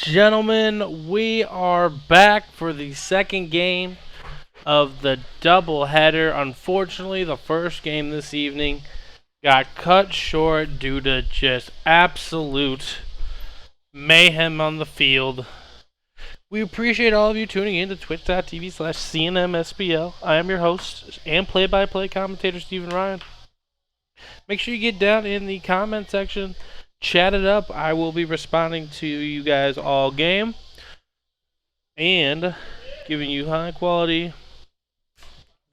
gentlemen, we are back for the second game of the doubleheader. Unfortunately, the first game this evening got cut short due to just absolute mayhem on the field. We appreciate all of you tuning in to twitch.tv/CNMSBL. I am your host and play-by-play commentator, Stephen Ryan. Make sure you get down in the comment section, chat it up. I will be responding to you guys all game and giving you high quality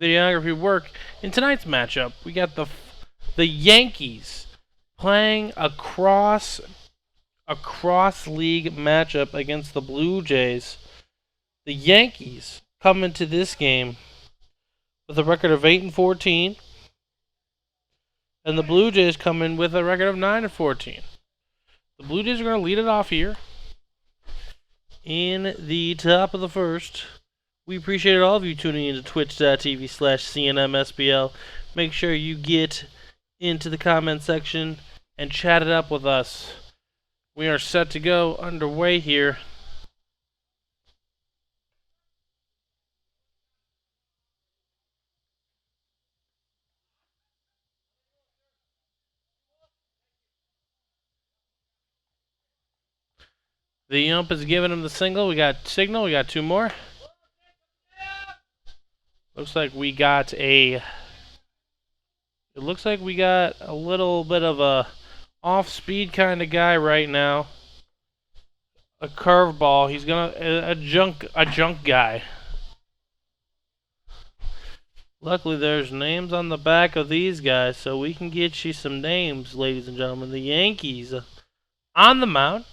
videography work. In tonight's matchup, we got the Yankees playing a cross league matchup against the Blue Jays. The Yankees come into this game with a record of 8-14, and the Blue Jays come in with a record of 9-14. The Blue Jays are going to lead it off here in the top of the first. We appreciate all of you tuning in to twitch.tv/CNMSBL. Make sure you get into the comment section and chat it up with us. We are set to go underway here. The ump is giving him the signal. We got signal. We got two more. Looks like we got a little bit of a off-speed kind of guy right now. A curveball. He's gonna a junk guy. Luckily, there's names on the back of these guys, so we can get you some names, ladies and gentlemen. The Yankees on the mound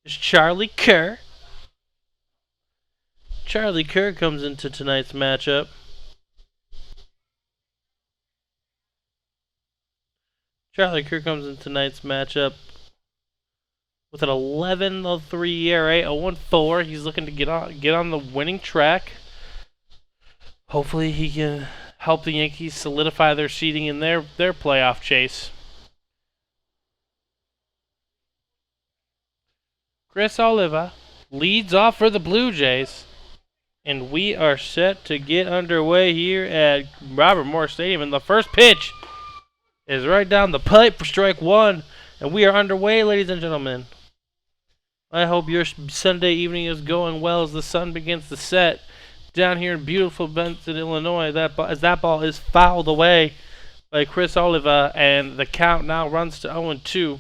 is Charlie Kerr. Charlie Kerr comes into tonight's matchup. Charlie Kerr comes into tonight's matchup with an 11.03 ERA, 0-4. He's looking to get on the winning track. Hopefully, he can help the Yankees solidify their seeding in their playoff chase. Chris Oliva leads off for the Blue Jays. And we are set to get underway here at Robert Morris Stadium. And the first pitch is right down the pipe for strike one. And we are underway, ladies and gentlemen. I hope your Sunday evening is going well as the sun begins to set down here in beautiful Benson, Illinois. As that ball is fouled away by Chris Oliva. And the count now runs to 0-2.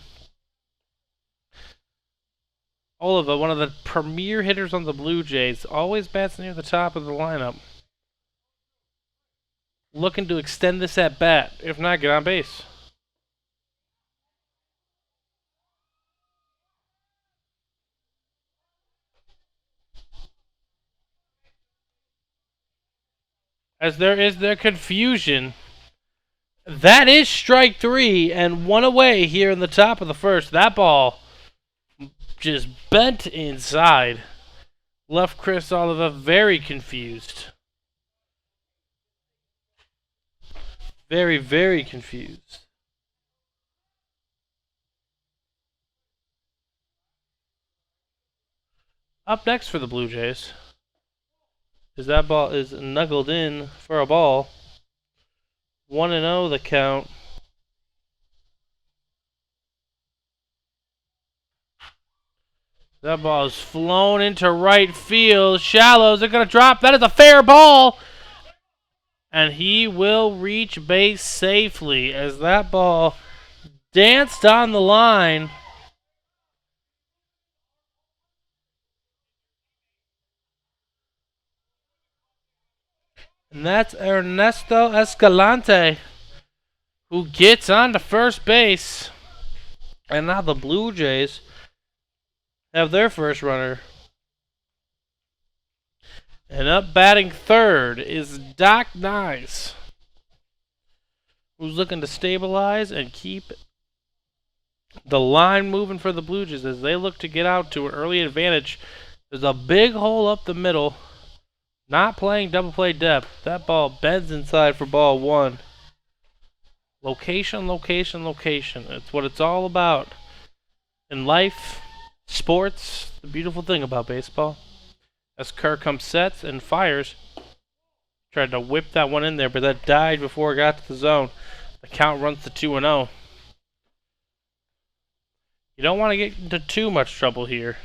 Oliva, one of the premier hitters on the Blue Jays, always bats near the top of the lineup. Looking to extend this at bat, if not get on base. As there is their confusion, that is strike three and one away here in the top of the first. That ball just bent inside. Left Chris Oliva very confused. Very, very confused. Up next for the Blue Jays, as that ball is knuckled in for a ball. 1-0 the count. That ball is flown into right field. Shallows are going to drop. That is a fair ball. And he will reach base safely as that ball danced on the line. And that's Ernesto Escalante who gets on to first base. And now the Blue Jays have their first runner. And up batting third is Doc Nice, who's looking to stabilize and keep the line moving for the Blue Jays as they look to get out to an early advantage. There's a big hole up the middle. Not playing double play depth. That ball bends inside for ball one. Location, location, location. It's what it's all about in life Sports, the beautiful thing about baseball. As Kerr comes sets and fires. Tried to whip that one in there, but that died before it got to the zone. The count runs to 2-0. You don't want to get into too much trouble here,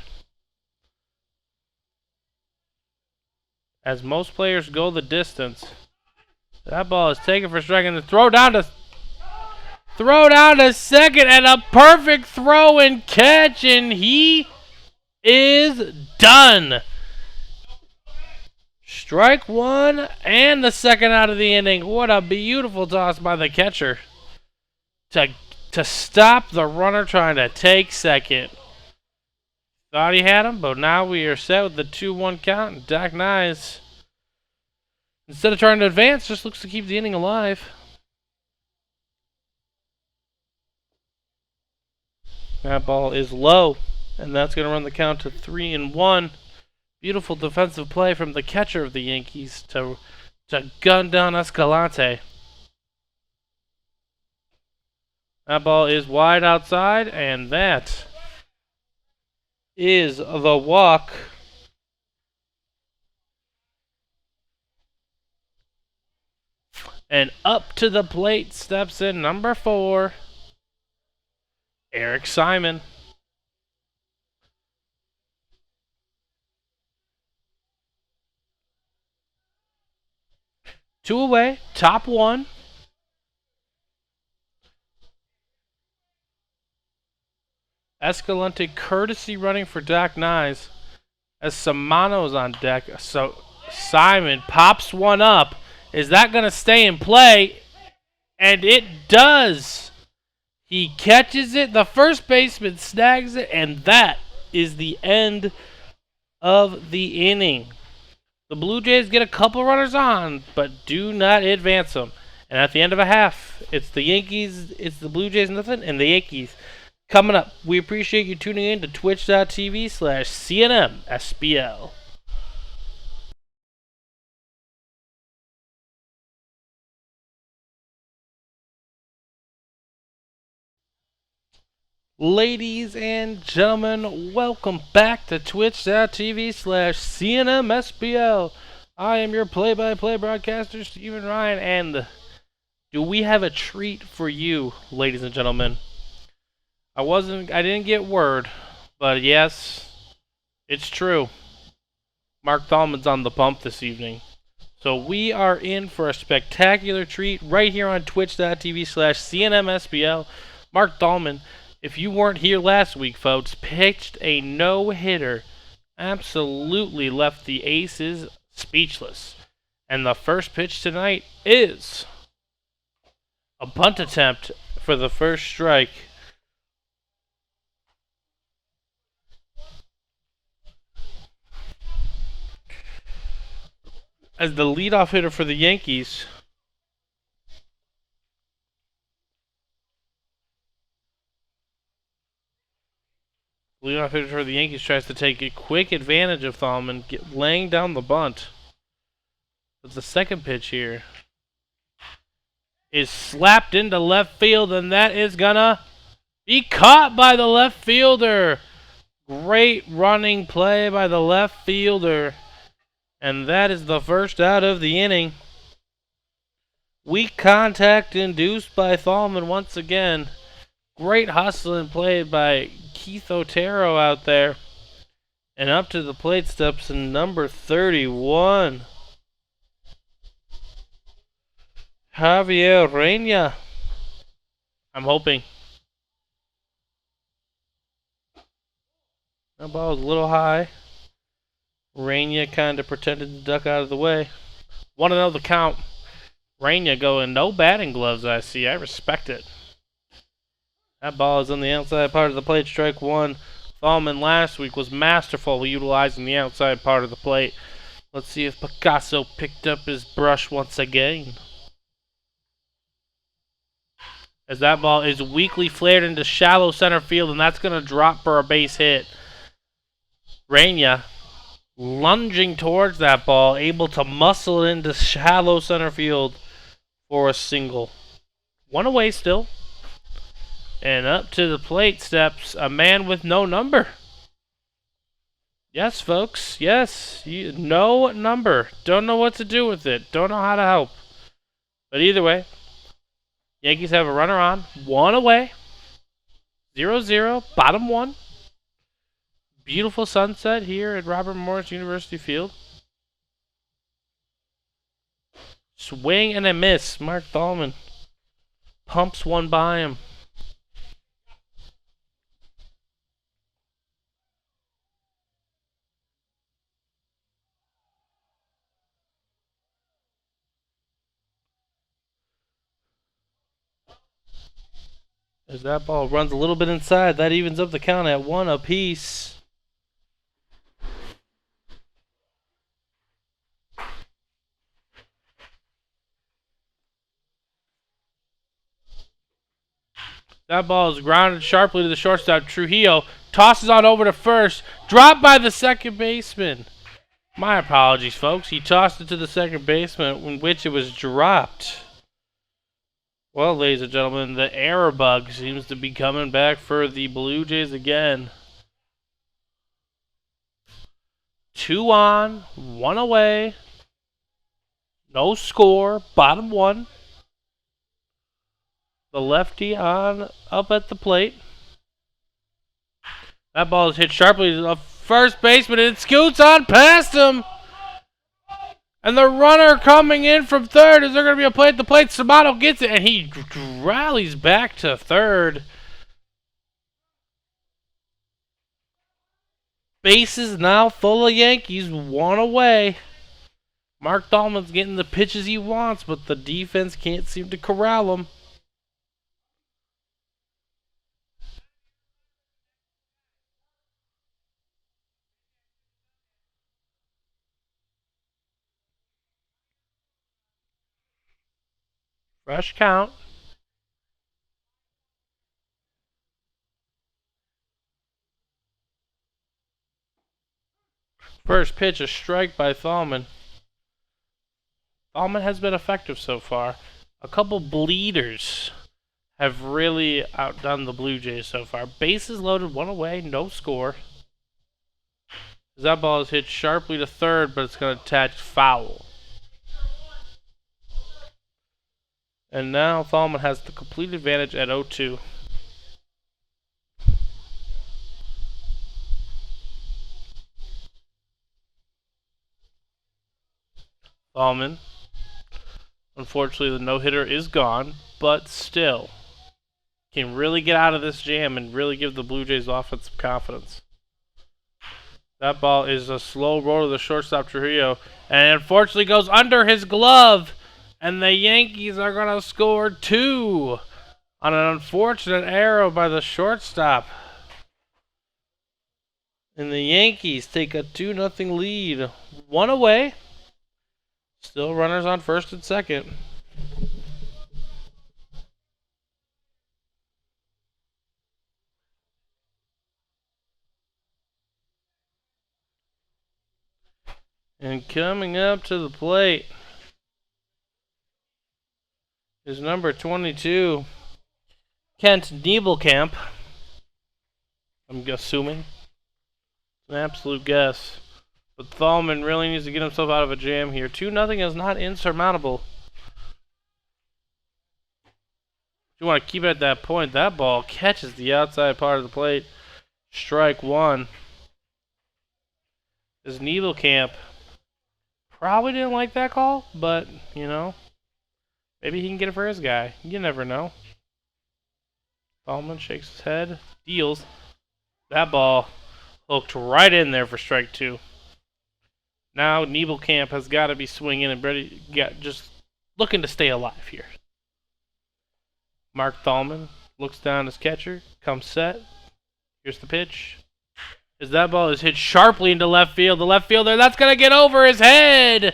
as most players go the distance. That ball is taken for strike, and the throw down to second, and a perfect throw and catch, and he is done. Strike one and the second out of the inning. What a beautiful toss by the catcher to stop the runner trying to take second. Thought he had him, but now we are set with the 2-1 count. And Dak Nyes, instead of trying to advance, just looks to keep the inning alive. That ball is low, and that's going to run the count to 3-1. Beautiful defensive play from the catcher of the Yankees to gun down Escalante. That ball is wide outside, and that is the walk. And up to the plate steps in number 4, Eric Simon. Two away, top one. Escalante courtesy running for Dak Nyes as Samano's on deck. So Simon pops one up. Is that going to stay in play? And it does. He catches it. The first baseman snags it. And that is the end of the inning. The Blue Jays get a couple runners on, but do not advance them. And at the end of a half, it's the Yankees, it's the Blue Jays nothing, and the Yankees coming up. We appreciate you tuning in to twitch.tv/CNMSBL. Ladies and gentlemen, welcome back to twitch.tv/CNMSBL. I am your play-by-play broadcaster, Stephen Ryan, and do we have a treat for you, ladies and gentlemen? I didn't get word, but yes, it's true. Mark Thalman's on the pump this evening. So we are in for a spectacular treat right here on twitch.tv/CNMSBL. Mark Thalman, if you weren't here last week, folks, pitched a no-hitter. Absolutely left the Aces speechless. And the first pitch tonight is a bunt attempt for the first strike. As the leadoff hitter for the Yankees, tries to take a quick advantage of Thalman, laying down the bunt. But the second pitch here is slapped into left field, and that is gonna be caught by the left fielder. Great running play by the left fielder. And that is the first out of the inning. Weak contact induced by Thalman once again. Great hustling play by Keith Otero out there. And up to the plate steps in number 31, Javier Reina. I'm hoping. That ball was a little high. Reina kind of pretended to duck out of the way. 1-0 the count. Reina going no batting gloves, I see. I respect it. That ball is on the outside part of the plate, strike one. Thalman last week was masterful utilizing the outside part of the plate. Let's see if Picasso picked up his brush once again. As that ball is weakly flared into shallow center field, and that's going to drop for a base hit. Reina lunging towards that ball, able to muscle it into shallow center field for a single. One away still. And up to the plate steps a man with no number. Yes, folks. Yes. No number. Don't know what to do with it. Don't know how to help. But either way, Yankees have a runner on. One away. 0-0. Bottom one. Beautiful sunset here at Robert Morris University Field. Swing and a miss. Mark Thalman pumps one by him. As that ball runs a little bit inside, that evens up the count at 1 apiece. That ball is grounded sharply to the shortstop. Trujillo tosses on over to first. Dropped by the second baseman. My apologies, folks. He tossed it to the second baseman, in which it was dropped. Well, ladies and gentlemen, the error bug seems to be coming back for the Blue Jays again. 2 on, 1 away. No score. Bottom one. The lefty on up at the plate. That ball is hit sharply to the first baseman and it scoots on past him. And the runner coming in from third, is there going to be a play at the plate? Samato gets it, and he rallies back to third. Bases now full of Yankees, 1 away. Mark Thalman's getting the pitches he wants, but the defense can't seem to corral him. Fresh count. First pitch, a strike by Thalman. Thalman has been effective so far. A couple bleeders have really outdone the Blue Jays so far. Bases loaded, 1 away, no score. That ball is hit sharply to third, but it's going to attach foul. And now Thalman has the complete advantage at 0-2. Thalman, unfortunately, the no-hitter is gone, but still can really get out of this jam and really give the Blue Jays offense some confidence. That ball is a slow roll to the shortstop Trujillo, and unfortunately goes under his glove. And the Yankees are going to score 2 on an unfortunate error by the shortstop. And the Yankees take a 2-0 lead. 1 away. Still runners on first and second. And coming up to the plate is number 22, Kent Nebelkamp. I'm assuming. An absolute guess. But Thalman really needs to get himself out of a jam here. 2-0 is not insurmountable. You want to keep it at that point. That ball catches the outside part of the plate. Strike 1. This Nebelkamp probably didn't like that call, but, you know, maybe he can get it for his guy. You never know. Thalman shakes his head, deals. That ball hooked right in there for strike 2. Now Nebelkamp has got to be swinging and ready, just looking to stay alive here. Mark Thalman looks down his catcher, comes set. Here's the pitch. As that ball is hit sharply into left field. The left fielder, that's going to get over his head.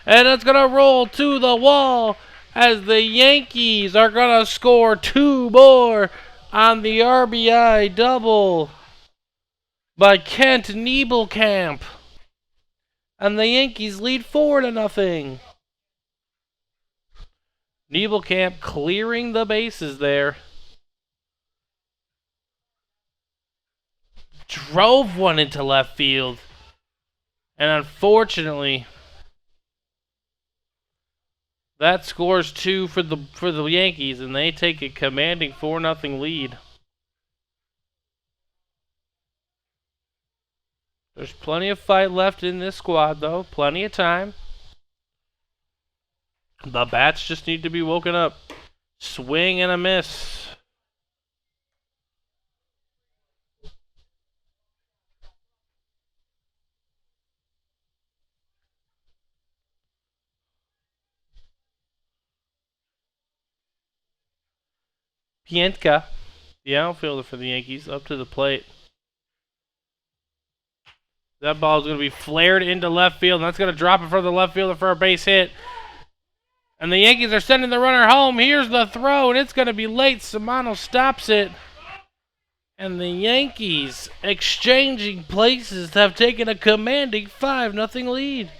And it's going to roll to the wall as the Yankees are going to score 2 more on the RBI double by Kent Nebelkamp. And the Yankees lead 4-0. Nebelkamp clearing the bases there. Drove one into left field. And unfortunately, that scores 2 for the Yankees, and they take a commanding 4-0 lead. There's plenty of fight left in this squad, though. Plenty of time. The bats just need to be woken up. Swing and a miss. Pientka, the outfielder for the Yankees, up to the plate. That ball is going to be flared into left field, and that's going to drop it for the left fielder for a base hit. And the Yankees are sending the runner home. Here's the throw, and it's going to be late. Samano stops it. And the Yankees, exchanging places, have taken a commanding 5-0 lead.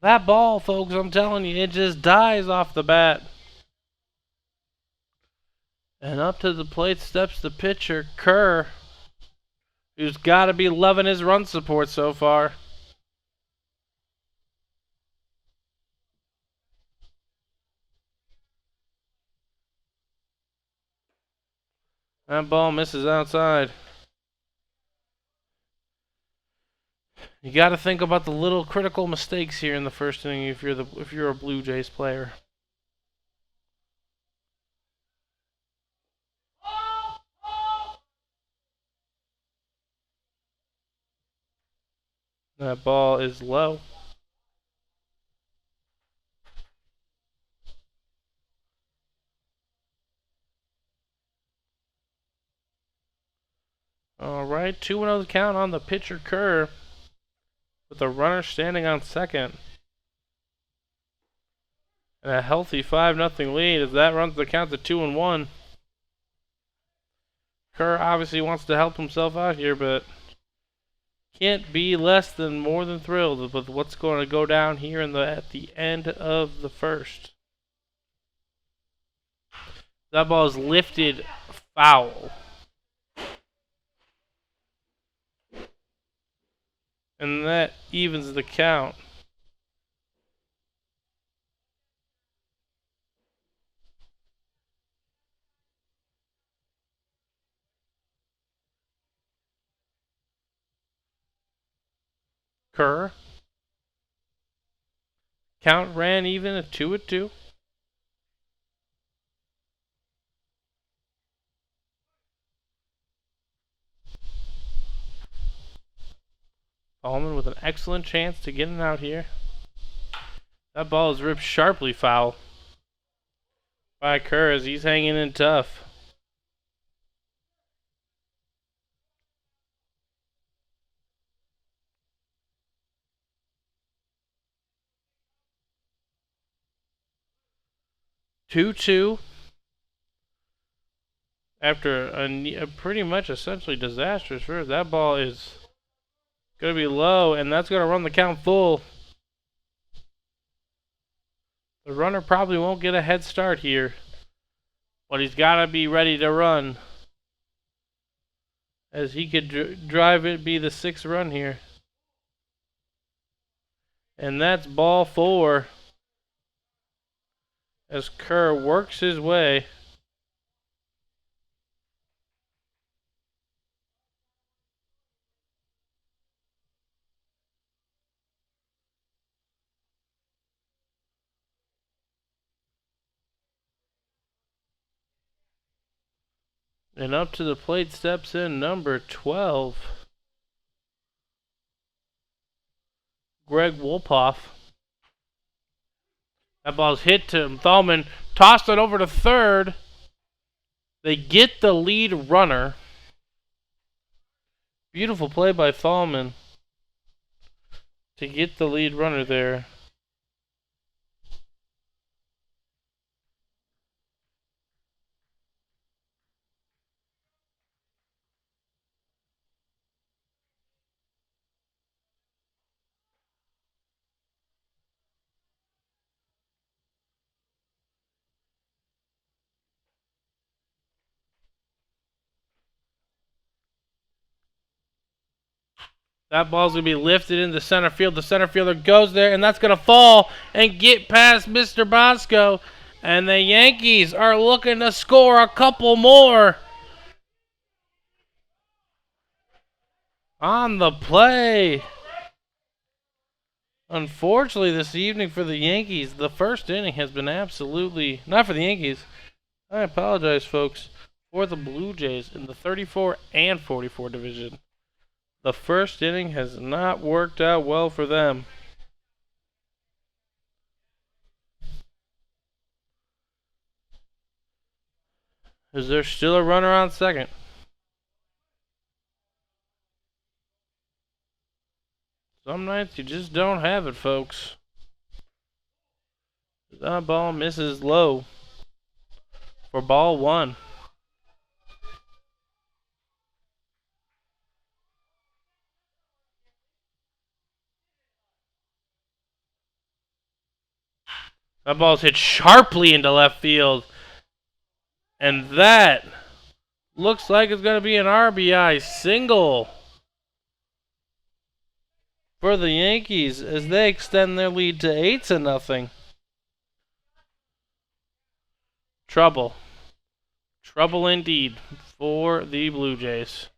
That ball, folks, I'm telling you, it just dies off the bat. And up to the plate steps the pitcher, Kerr, who's got to be loving his run support so far. That ball misses outside. You got to think about the little critical mistakes here in the first inning if you're a Blue Jays player. That ball is low. All right, 2-0 count on the pitcher Kerr, with a runner standing on second. And a healthy 5-0 lead as that runs the count to 2-1. Kerr obviously wants to help himself out here, but can't be more than thrilled with what's going to go down here at the end of the first. That ball is lifted foul. And that evens the count. Kerr. Count ran even at 2-2. Allman with an excellent chance to get it out here. That ball is ripped sharply foul by Kerr as he's hanging in tough. Two-two after a pretty much essentially disastrous first. That ball is going to be low, and that's going to run the count full. The runner probably won't get a head start here, but he's got to be ready to run, as he could drive it, be the 6th run here. And that's ball 4 as Kerr works his way. And up to the plate steps in number 12, Greg Wolpoff. That ball's hit to Thalman, tossed it over to third. They get the lead runner. Beautiful play by Thalman to get the lead runner there. That ball's going to be lifted into center field. The center fielder goes there, and that's going to fall and get past Mr. Bosco. And the Yankees are looking to score a couple more. On the play. Unfortunately, this evening for the Yankees, the first inning has been absolutely... Not for the Yankees. I apologize, folks. For the Blue Jays in the 34 and 44 division. The first inning has not worked out well for them. Is there still a runner on second? Some nights you just don't have it, folks. That ball misses low for ball one. That ball's hit sharply into left field. And that looks like it's going to be an RBI single for the Yankees as they extend their lead to 8-0. Trouble. Trouble indeed for the Blue Jays.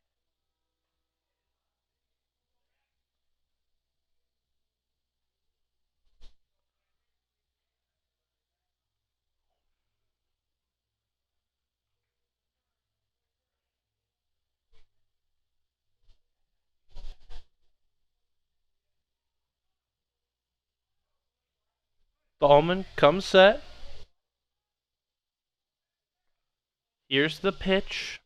Ballman comes set. Here's the pitch.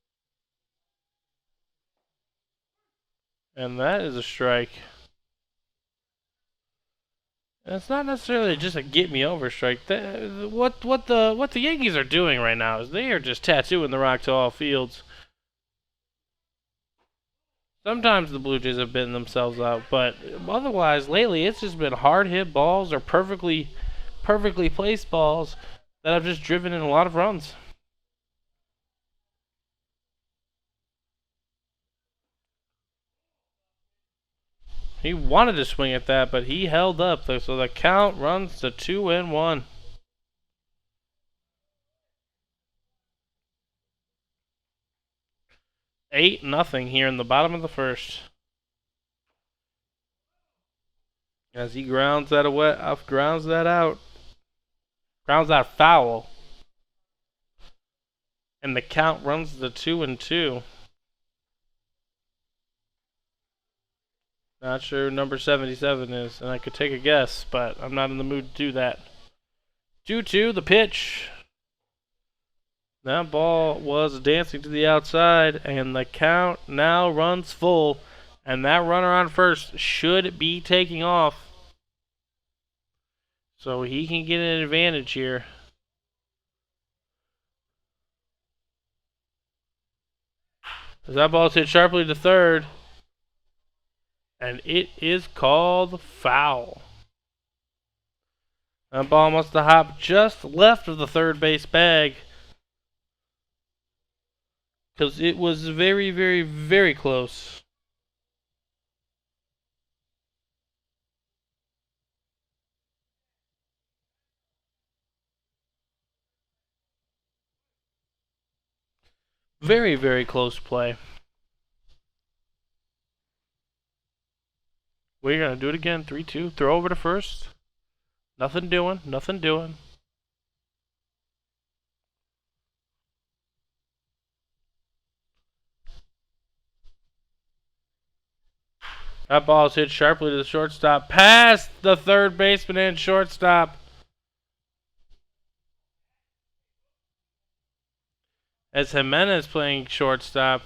And that is a strike. And it's not necessarily just a get me over strike. What the Yankees are doing right now is they are just tattooing the rock to all fields. Sometimes the Blue Jays have bitten themselves out, but otherwise lately it's just been hard hit balls or perfectly placed balls that have just driven in a lot of runs. He wanted to swing at that, but he held up, so the count runs to 2-1. Eight nothing here in the bottom of the first. As he grounds that foul. And the count runs to 2-2. Not sure who number 77 is, and I could take a guess, but I'm not in the mood to do that. 2-2, the pitch. That ball was dancing to the outside, and the count now runs full. And that runner on first should be taking off. So he can get an advantage here. As that ball's hit sharply to third. And it is called foul. That ball must have hopped just left of the third base bag. Because it was very, very, very close. Very, very close play. We're going to do it again. 3-2. Throw over to first. Nothing doing. Nothing doing. That ball is hit sharply to the shortstop. Past the third baseman and shortstop. As Jimenez playing shortstop.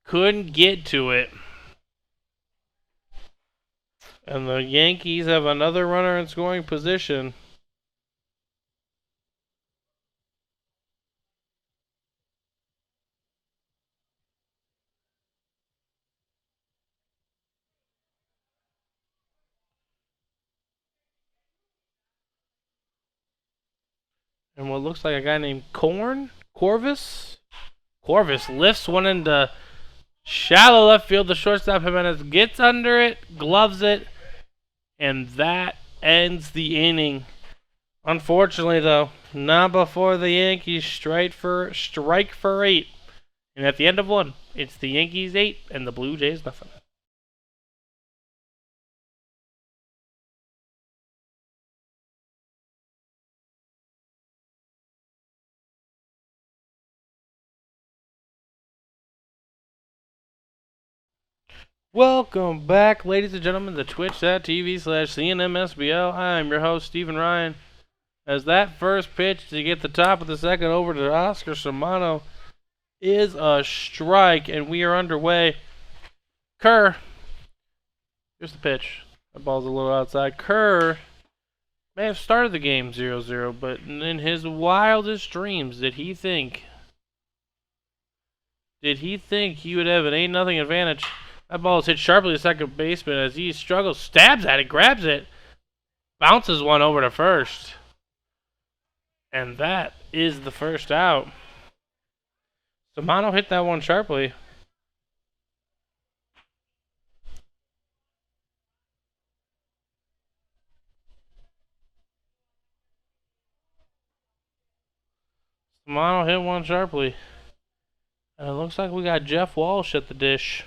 Couldn't get to it. And the Yankees have another runner in scoring position. And what looks like a guy named Corvus lifts one into Shallow left field. The shortstop Jimenez gets under it, gloves it, and that ends the inning. Unfortunately, though, not before the Yankees strike for 8. And at the end of one, it's the Yankees 8 and the Blue Jays nothing. Welcome back, ladies and gentlemen, to twitch.tv/CNMSBL. I'm your host, Stephen Ryan. As that first pitch to get the top of the second over to Oscar Samano is a strike, and we are underway. Kerr, here's the pitch. That ball's a little outside. Kerr may have started the game 0-0, but in his wildest dreams, did he think he would have an 8-0 advantage? That ball is hit sharply to second baseman as he struggles, stabs at it, grabs it, bounces one over to first. And that is the first out. Samano hit that one sharply. Samano hit one sharply. And it looks like we got Jeff Walsh at the dish.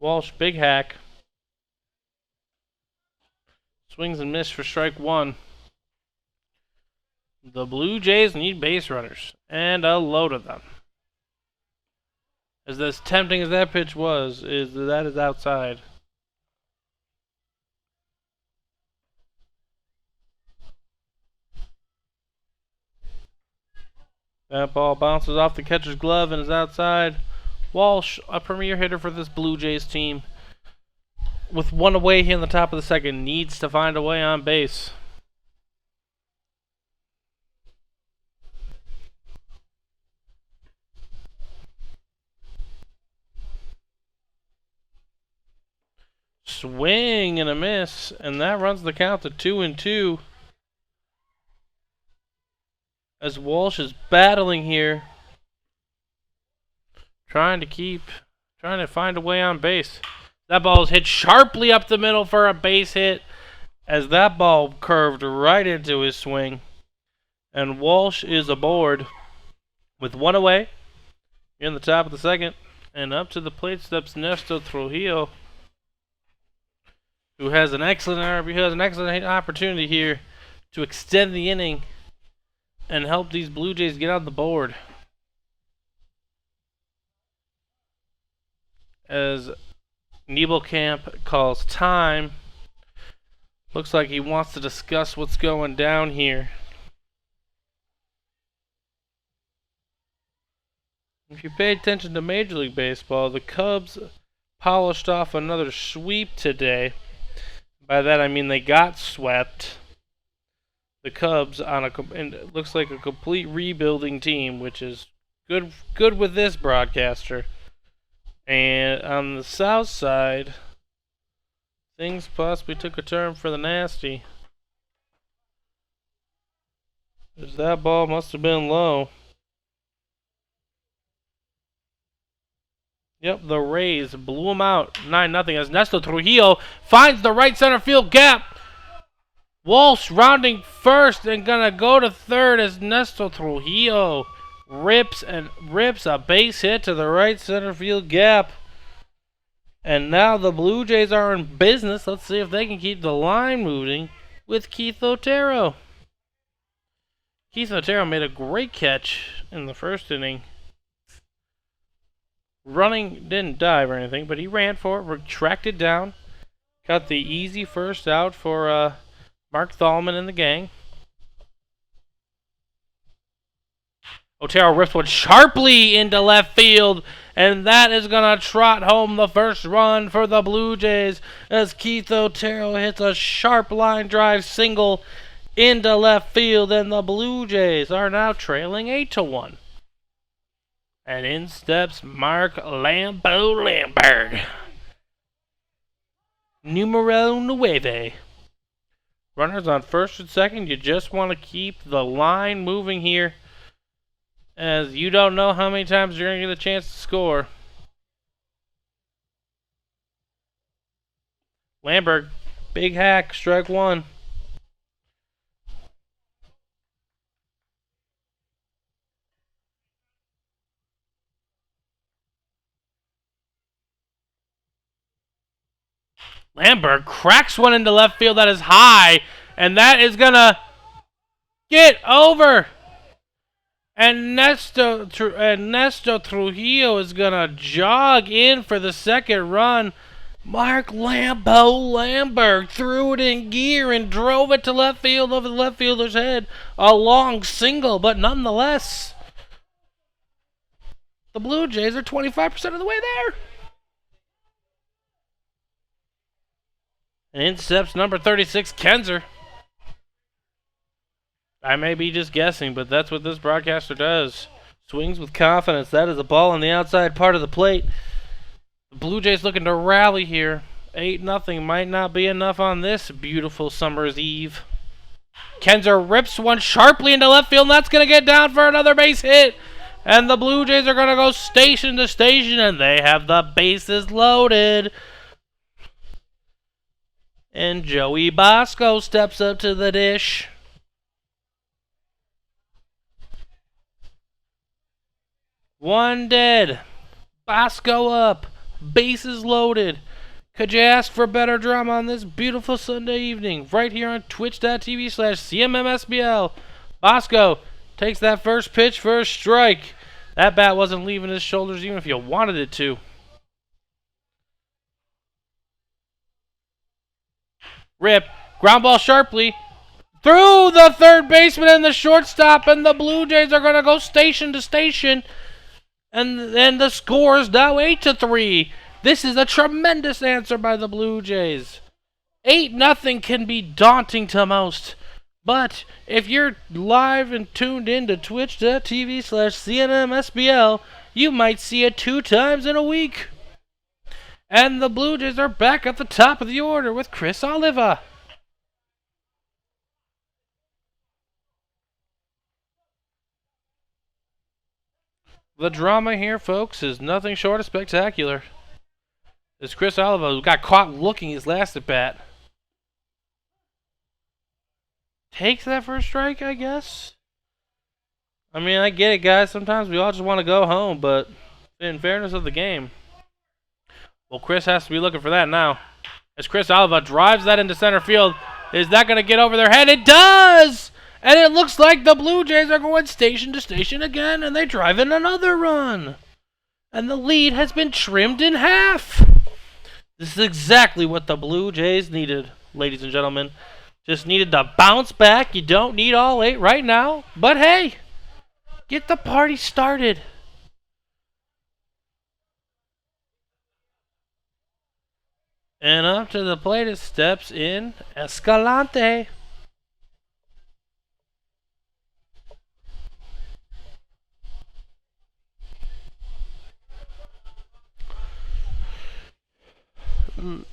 Walsh, big hack. Swings and miss for strike one. The Blue Jays need base runners, and a load of them. As tempting as that pitch was, that is outside. That ball bounces off the catcher's glove and is outside. Walsh, a premier hitter for this Blue Jays team, with one away here in the top of the second, needs to find a way on base. Swing and a miss, and that runs the count to 2-2. As Walsh is battling here, trying to find a way on base. That ball is hit sharply up the middle for a base hit, as that ball curved right into his swing. And Walsh is aboard with one away in the top of the second. And up to the plate steps Nestor Trujillo, who has an excellent opportunity here to extend the inning and help these Blue Jays get on the board. As Nebelkamp calls time. Looks like he wants to discuss what's going down here. If you pay attention to Major League Baseball, the Cubs polished off another sweep today. By that I mean they got swept. The Cubs and it looks like a complete rebuilding team, which is good with this broadcaster. And on the south side, things possibly took a turn for the nasty. As that ball must have been low. Yep, the Rays blew them out 9-0 as Nestor Trujillo finds the right center field gap. Walsh rounding first and gonna go to third as Nestor Trujillo rips a base hit to the right center field gap. And now the Blue Jays are in business. Let's see if they can keep the line moving with Keith Otero. Keith Otero made a great catch in the first inning. Running, didn't dive or anything, but he ran for it, retracted down. Got the easy first out for Mark Thalman and the gang. Otero rips one sharply into left field, and that is going to trot home the first run for the Blue Jays as Keith Otero hits a sharp line drive single into left field, and the Blue Jays are now trailing 8-1. And in steps Mark Lambo Lambert. Numero 9. Runners on first and second. You just want to keep the line moving here as you don't know how many times you're going to get a chance to score. Lamberg, big hack, strike one. Lamberg cracks one into left field that is high, and that is going to get over. And Ernesto Trujillo is going to jog in for the second run. Mark Lamberg threw it in gear and drove it to left field over the left fielder's head. A long single, but nonetheless, the Blue Jays are 25% of the way there. And in steps number 36, Kenzer. I may be just guessing, but that's what this broadcaster does. Swings with confidence. That is a ball on the outside part of the plate. The Blue Jays looking to rally here. 8-0 might not be enough on this beautiful summer's eve. Kenzer rips one sharply into left field, and that's going to get down for another base hit. And the Blue Jays are going to go station to station, and they have the bases loaded. And Joey Bosco steps up to the dish. One dead. Bosco up. Bases loaded. Could you ask for better drama on this beautiful Sunday evening? Right here on twitch.tv/CNMSBL. Bosco takes that first pitch for a strike. That bat wasn't leaving his shoulders even if you wanted it to. Rip. Ground ball sharply. Through the third baseman and the shortstop. And the Blue Jays are going to go station to station. And then the score is now 8-3. This is a tremendous answer by the Blue Jays. 8-0 can be daunting to most. But if you're live and tuned in to twitch.tv/CNMSBL, you might see it 2 times in a week. And the Blue Jays are back at the top of the order with Chris Oliva. The drama here, folks, is nothing short of spectacular. It's Chris Oliva who got caught looking his last at bat. Takes that for a strike, I guess. I mean, I get it, guys. Sometimes we all just want to go home, but in fairness of the game, well, Chris has to be looking for that now. As Chris Oliva drives that into center field, is that going to get over their head? It does! And it looks like the Blue Jays are going station to station again, and they drive in another run. And the lead has been trimmed in half. This is exactly what the Blue Jays needed, ladies and gentlemen. Just needed to bounce back. You don't need all 8 right now. But hey, get the party started. And up to the plate it steps in Escalante.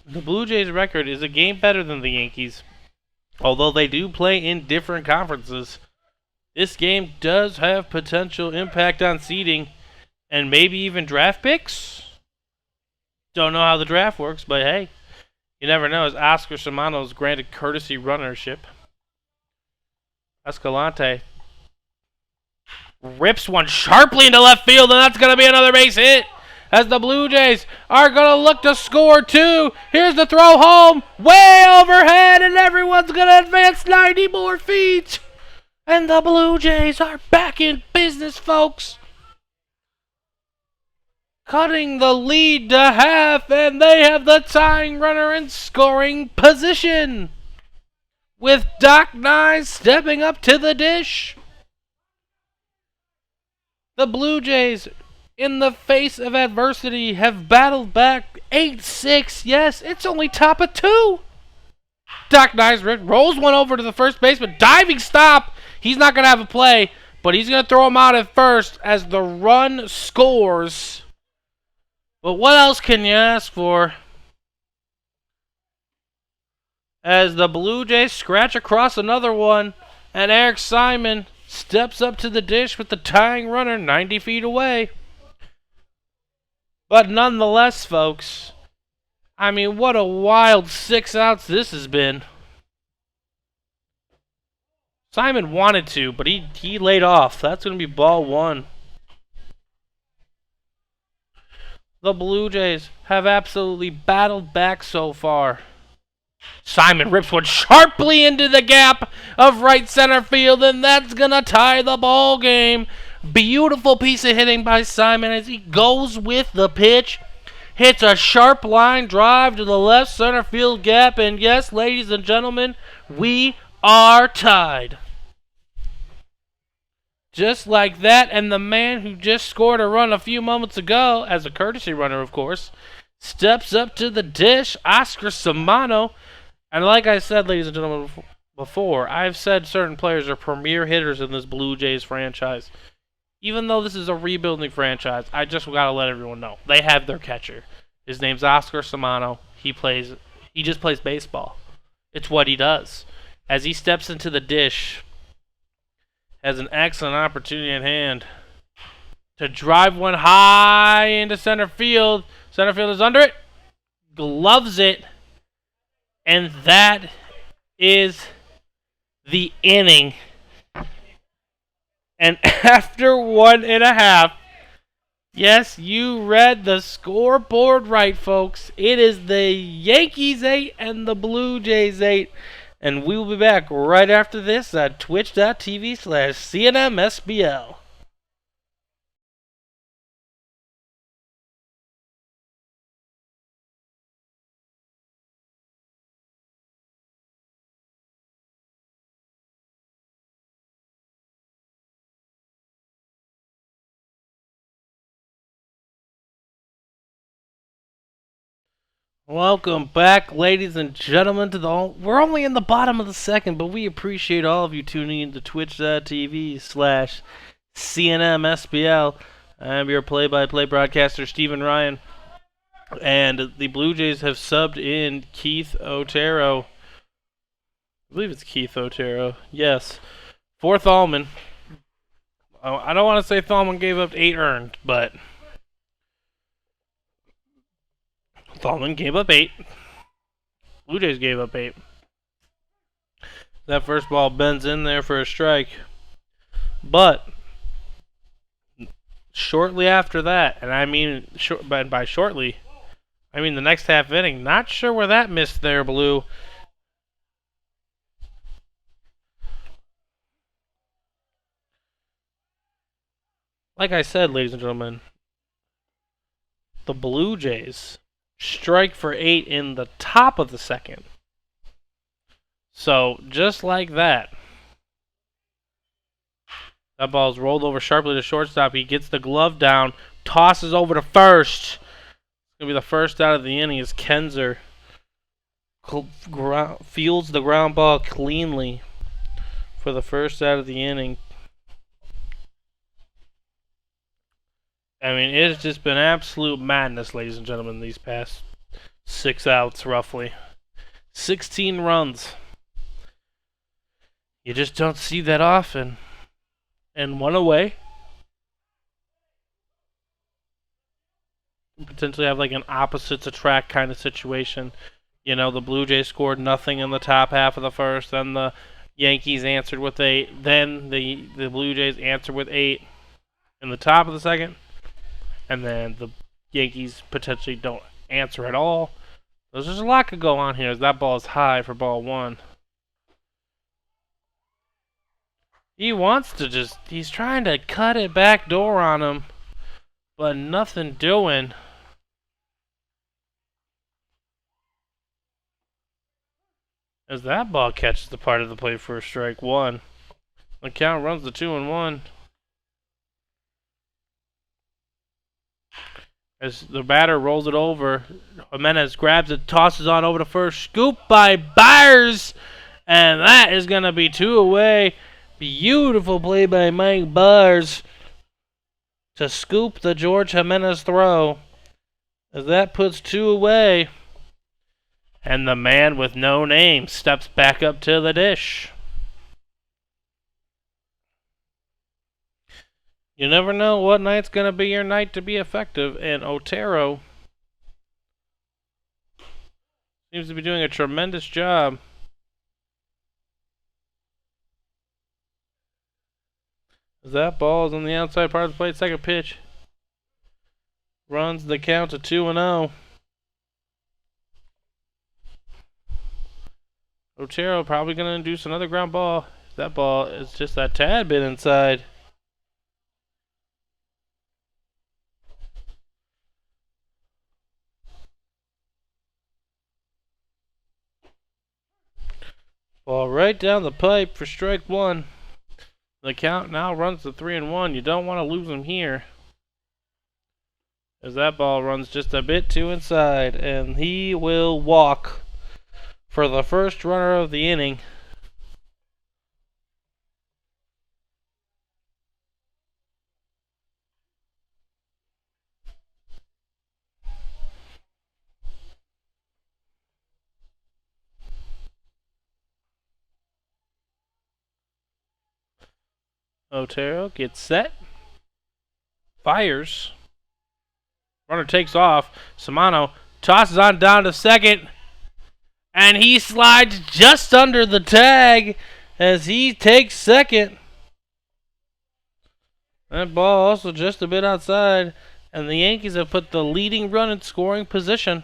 The Blue Jays record is a game better than the Yankees. Although they do play in different conferences, this game does have potential impact on seeding and maybe even draft picks. Don't know how the draft works, but hey, you never know, as Oscar Shimano is granted courtesy runnership. Escalante rips one sharply into left field, and that's going to be another base hit. As the Blue Jays are going to look to score 2. Here's the throw home, way overhead, and everyone's going to advance 90 more feet. And the Blue Jays are back in business, folks. Cutting the lead to half, and they have the tying runner in scoring position. With Doc Nye stepping up to the dish. The Blue Jays, in the face of adversity, have battled back 8-6. Yes, it's only top of 2. Doc Nye rolls one over to the first baseman. Diving stop. He's not going to have a play, but he's going to throw him out at first as the run scores. But what else can you ask for? As the Blue Jays scratch across another one, and Eric Simon steps up to the dish with the tying runner 90 feet away. But nonetheless, folks, I mean, what a wild 6 outs this has been. Simon wanted to, but he laid off. That's going to be ball 1. The Blue Jays have absolutely battled back so far. Simon rips one sharply into the gap of right center field, and that's going to tie the ball game. Beautiful piece of hitting by Simon as he goes with the pitch. Hits a sharp line drive to the left center field gap, and yes, ladies and gentlemen, we are tied. Just like that, and the man who just scored a run a few moments ago, as a courtesy runner, of course, steps up to the dish, Oscar Samano. And like I said, ladies and gentlemen, before, I've said certain players are premier hitters in this Blue Jays franchise. Even though this is a rebuilding franchise, I just got to let everyone know. They have their catcher. His name's Oscar Samano. He just plays baseball. It's what he does. As he steps into the dish, has an excellent opportunity at hand to drive one high into center field. Center field is under it, gloves it, and that is the inning. And after 1.5, yes, you read the scoreboard right, folks. It is the Yankees 8 and the Blue Jays 8. And we will be back right after this at twitch.tv/CNMSBL. Welcome back, ladies and gentlemen, we're only in the bottom of the second, but we appreciate all of you tuning into twitch.tv/CNMSBL. I'm your play-by-play broadcaster, Stephen Ryan, and the Blue Jays have subbed in Keith Otero. I believe it's Keith Otero. Yes. For Thalman. I don't want to say Thalman gave up 8 earned, but Thalman gave up 8. Blue Jays gave up 8. That first ball bends in there for a strike. But shortly after that, and I mean by shortly, I mean the next half inning, not sure where that missed there, Blue. Like I said, ladies and gentlemen, the Blue Jays strike for 8 in the top of the second. So, just like that, that ball's rolled over sharply to shortstop. He gets the glove down, tosses over to first. It's going to be the first out of the inning as Kenzer fields the ground ball cleanly for the first out of the inning. I mean, it's just been absolute madness, ladies and gentlemen, these past 6 outs, roughly. 16 runs. You just don't see that often. And one away. Potentially have like an opposites attract kind of situation. You know, the Blue Jays scored nothing in the top half of the first, then the Yankees answered with 8, then the Blue Jays answered with 8 in the top of the second. And then the Yankees potentially don't answer at all. There's just a lot could go on here as that ball is high for ball 1. He wants to he's trying to cut it back door on him, but nothing doing. As that ball catches the part of the plate for a strike 1. The count runs to 2-1. As the batter rolls it over, Jimenez grabs it, tosses on over to first. Scoop by Byers, and that is going to be 2 away. Beautiful play by Mike Byers to scoop the George Jimenez throw. As that puts 2 away. And the man with no name steps back up to the dish. You never know what night's going to be your night to be effective, and Otero seems to be doing a tremendous job. That ball is on the outside part of the plate. Second pitch runs the count to 2-0. Otero probably going to induce another ground ball. That ball is just a tad bit inside. Ball right down the pipe for strike one. The count now runs to 3-1. You don't want to lose him here, as that ball runs just a bit too inside, and he will walk for the first runner of the inning. Otero gets set, fires, runner takes off. Samano tosses on down to second, and he slides just under the tag as he takes second. That ball also just a bit outside, and the Yankees have put the leading run in scoring position.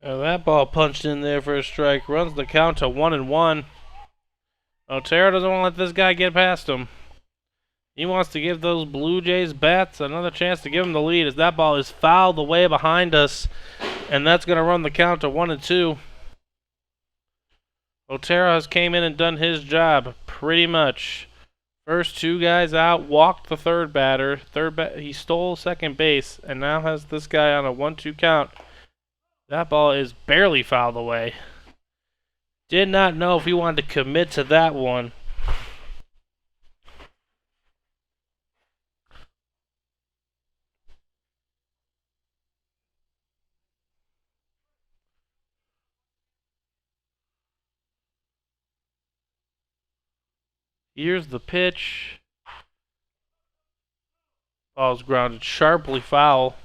And that ball punched in there for a strike. Runs the count to 1-1. Otero doesn't want to let this guy get past him. He wants to give those Blue Jays bats another chance to give him the lead, as that ball is fouled away behind us. And that's going to run the count to 1-2. Otero has came in and done his job pretty much. First two guys out, walked the third batter. He stole second base, and now has this guy on a 1-2 count. That ball is barely fouled away. Did not know if he wanted to commit to that one. Here's the pitch. Ball's grounded sharply foul.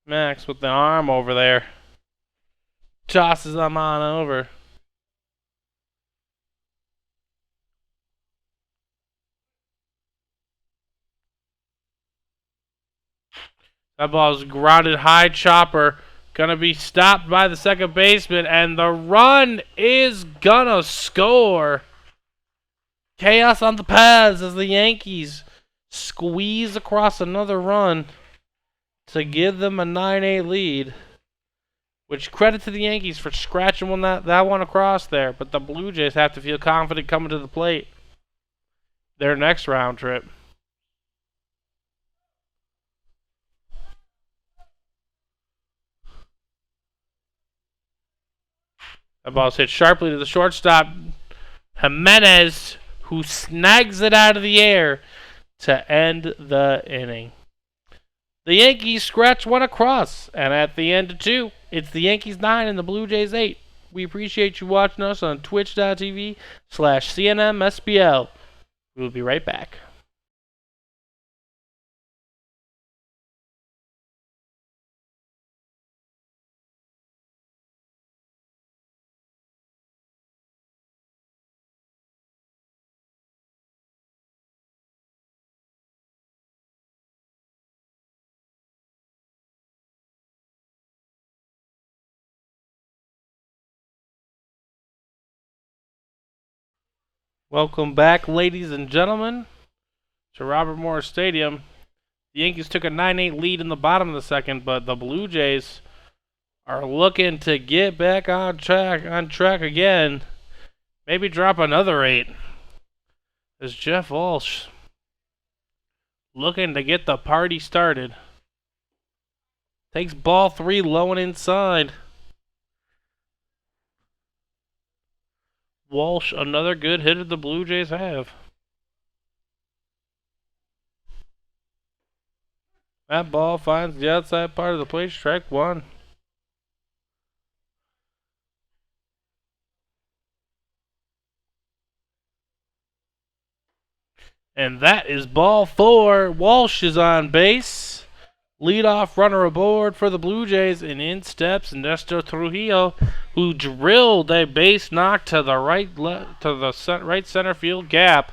Max with the arm over there. Tosses him on over. That ball's grounded high chopper. Gonna be stopped by the second baseman, and the run is gonna score. Chaos on the pads as the Yankees squeeze across another run to give them a 9-8 lead. Which, credit to the Yankees for scratching that one across there. But the Blue Jays have to feel confident coming to the plate their next round trip. That ball's hit sharply to the shortstop, Jimenez, who snags it out of the air to end the inning. The Yankees scratch one across, and at the end of two, it's the Yankees 9 and the Blue Jays 8. We appreciate you watching us on twitch.tv/CNMSBL. We'll be right back. Welcome back, ladies and gentlemen, to Robert Morris Stadium. The Yankees took a 9-8 lead in the bottom of the second, but the Blue Jays are looking to get back on track again. Maybe drop another 8. As Jeff Walsh looking to get the party started. Takes ball 3 low and inside. Walsh, another good hitter the Blue Jays have. That ball finds the outside part of the plate. Strike one. And that is ball four. Walsh is on base. Leadoff runner aboard for the Blue Jays, and in steps Ernesto Trujillo, who drilled a base knock to the right center field gap,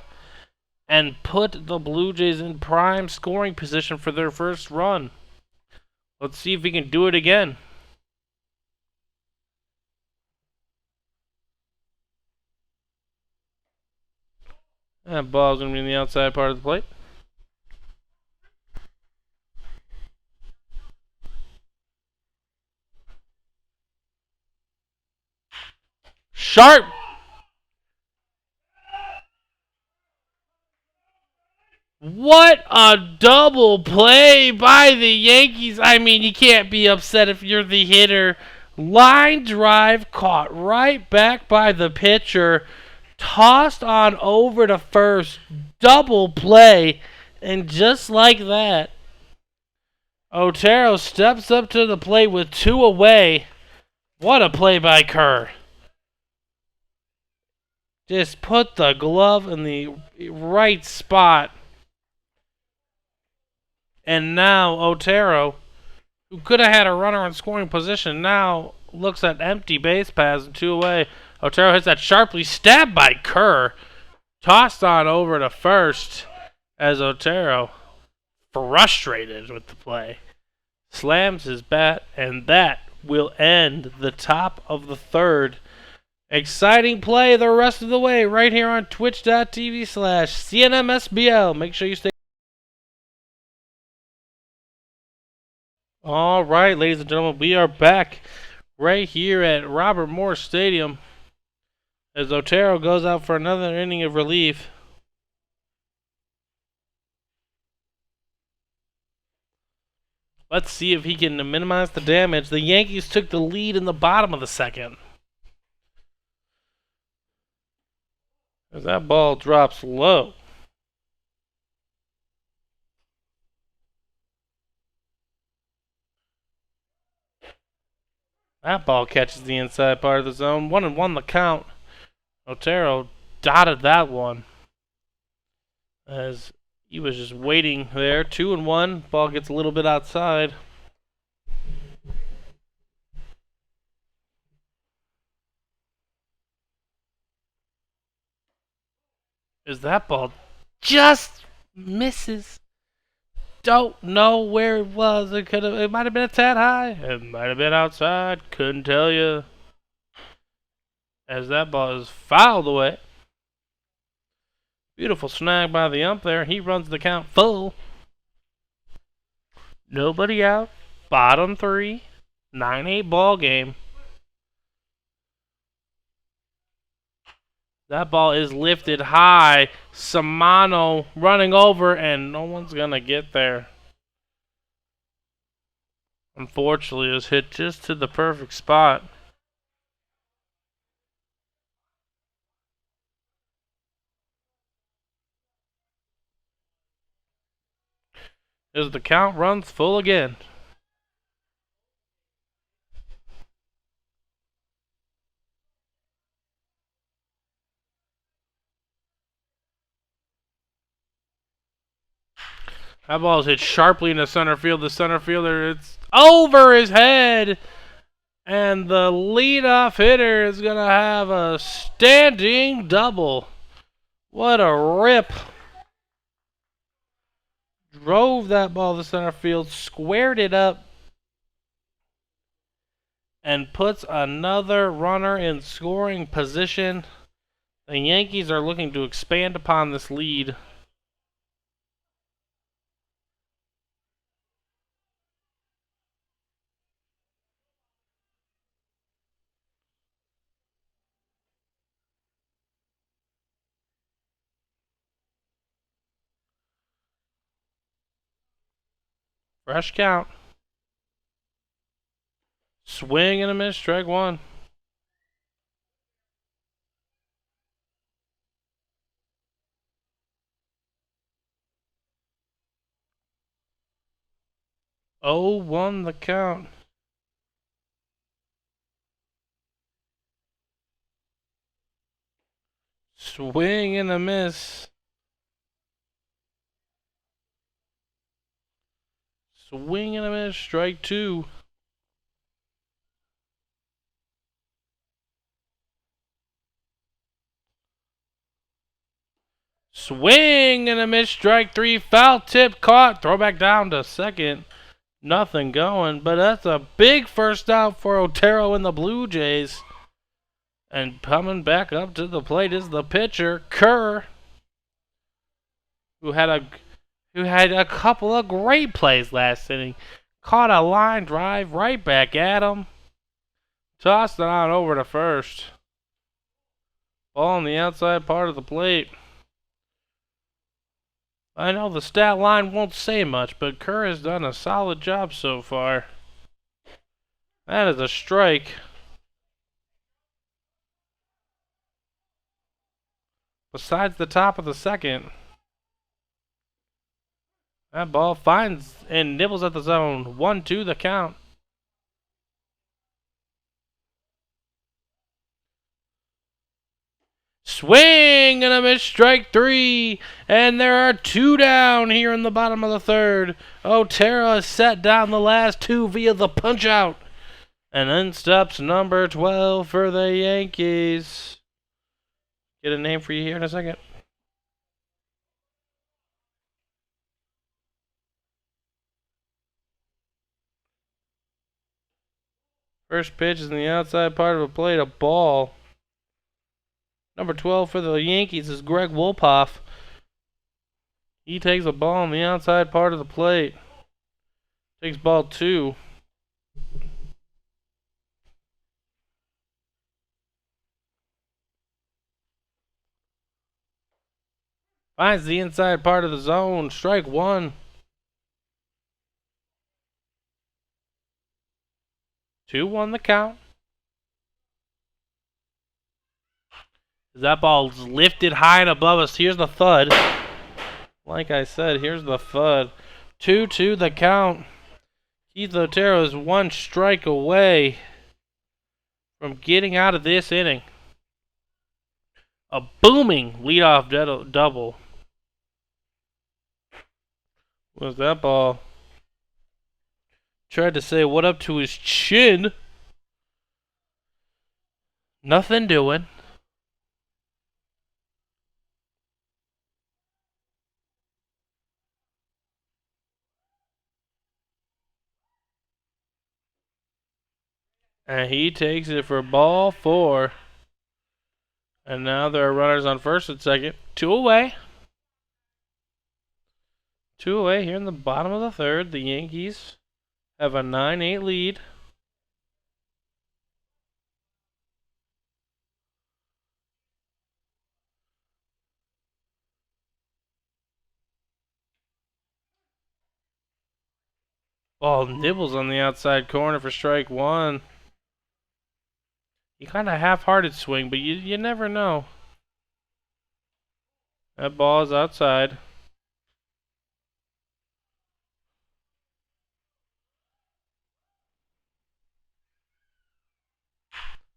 and put the Blue Jays in prime scoring position for their first run. Let's see if he can do it again. That ball's gonna be in the outside part of the plate. Sharp! What a double play by the Yankees. I mean, you can't be upset if you're the hitter. Line drive caught right back by the pitcher. Tossed on over to first. Double play. And just like that, Otero steps up to the plate with two away. What a play by Kerr. Just put the glove in the right spot. And now Otero, who could have had a runner in scoring position, now looks at empty base paths and two away. Otero hits that sharply, stabbed by Kerr. Tossed on over to first as Otero, frustrated with the play, slams his bat, and that will end the top of the third. Exciting play the rest of the way right here on twitch.tv/CNMSBL. Make sure you stay. All right, ladies and gentlemen, we are back right here at Robert Morris Stadium as Otero goes out for another inning of relief. Let's see if he can minimize the damage. The Yankees took the lead in the bottom of the second. As that ball drops low. That ball catches the inside part of the zone. 1-1 the count. Otero dotted that one as he was just waiting there. 2-1. Ball gets a little bit outside. As that ball just misses. Don't know where it was. It might have been a tad high. It might have been outside. Couldn't tell you. As that ball is fouled away. Beautiful snag by the ump there. He runs the count full. Nobody out. Bottom three. 9-8 ball game. That ball is lifted high. Samano running over, and no one's going to get there. Unfortunately, it was hit just to the perfect spot. As the count runs full again. That ball is hit sharply into center field. The center fielder, it's over his head. And the leadoff hitter is going to have a standing double. What a rip. Drove that ball to center field, squared it up, and puts another runner in scoring position. The Yankees are looking to expand upon this lead. Fresh count. Swing and a miss, strike one. 0-1 the count. Swing and a miss. Swing and a miss. Strike 2. Swing and a miss. Strike 3. Foul tip caught. Throw back down to second. Nothing going, but that's a big first out for Otero and the Blue Jays. And coming back up to the plate is the pitcher, Kerr, who had a couple of great plays last inning. Caught a line drive right back at him. Tossed it on over to first. Ball on the outside part of the plate. I know the stat line won't say much, but Kerr has done a solid job so far. That is a strike. Besides the top of the second. That ball finds and nibbles at the zone. 1-2 the count. Swing and a miss, strike 3. And there are 2 down here in the bottom of the third. Otero has set down the last 2 via the punch out. And then steps number 12 for the Yankees. Get a name for you here in a second. First pitch is in the outside part of the plate, a ball. Number 12 for the Yankees is Greg Wolpoff. He takes a ball on the outside part of the plate. Takes ball 2. Finds the inside part of the zone. Strike 1. 2-1 the count. That ball's lifted high and above us. Here's the thud. Like I said, here's the thud. 2-2 the count. Keith Otero is 1 strike away from getting out of this inning. A booming leadoff double. Was that ball? Tried to say what up to his chin. Nothing doing. And he takes it for ball 4. And now there are runners on first and second. 2 away. 2 away here in the bottom of the third. The Yankees have a 9-8 lead. Ball nibbles on the outside corner for strike 1. He kind of half-hearted swing, but you never know. That ball is outside.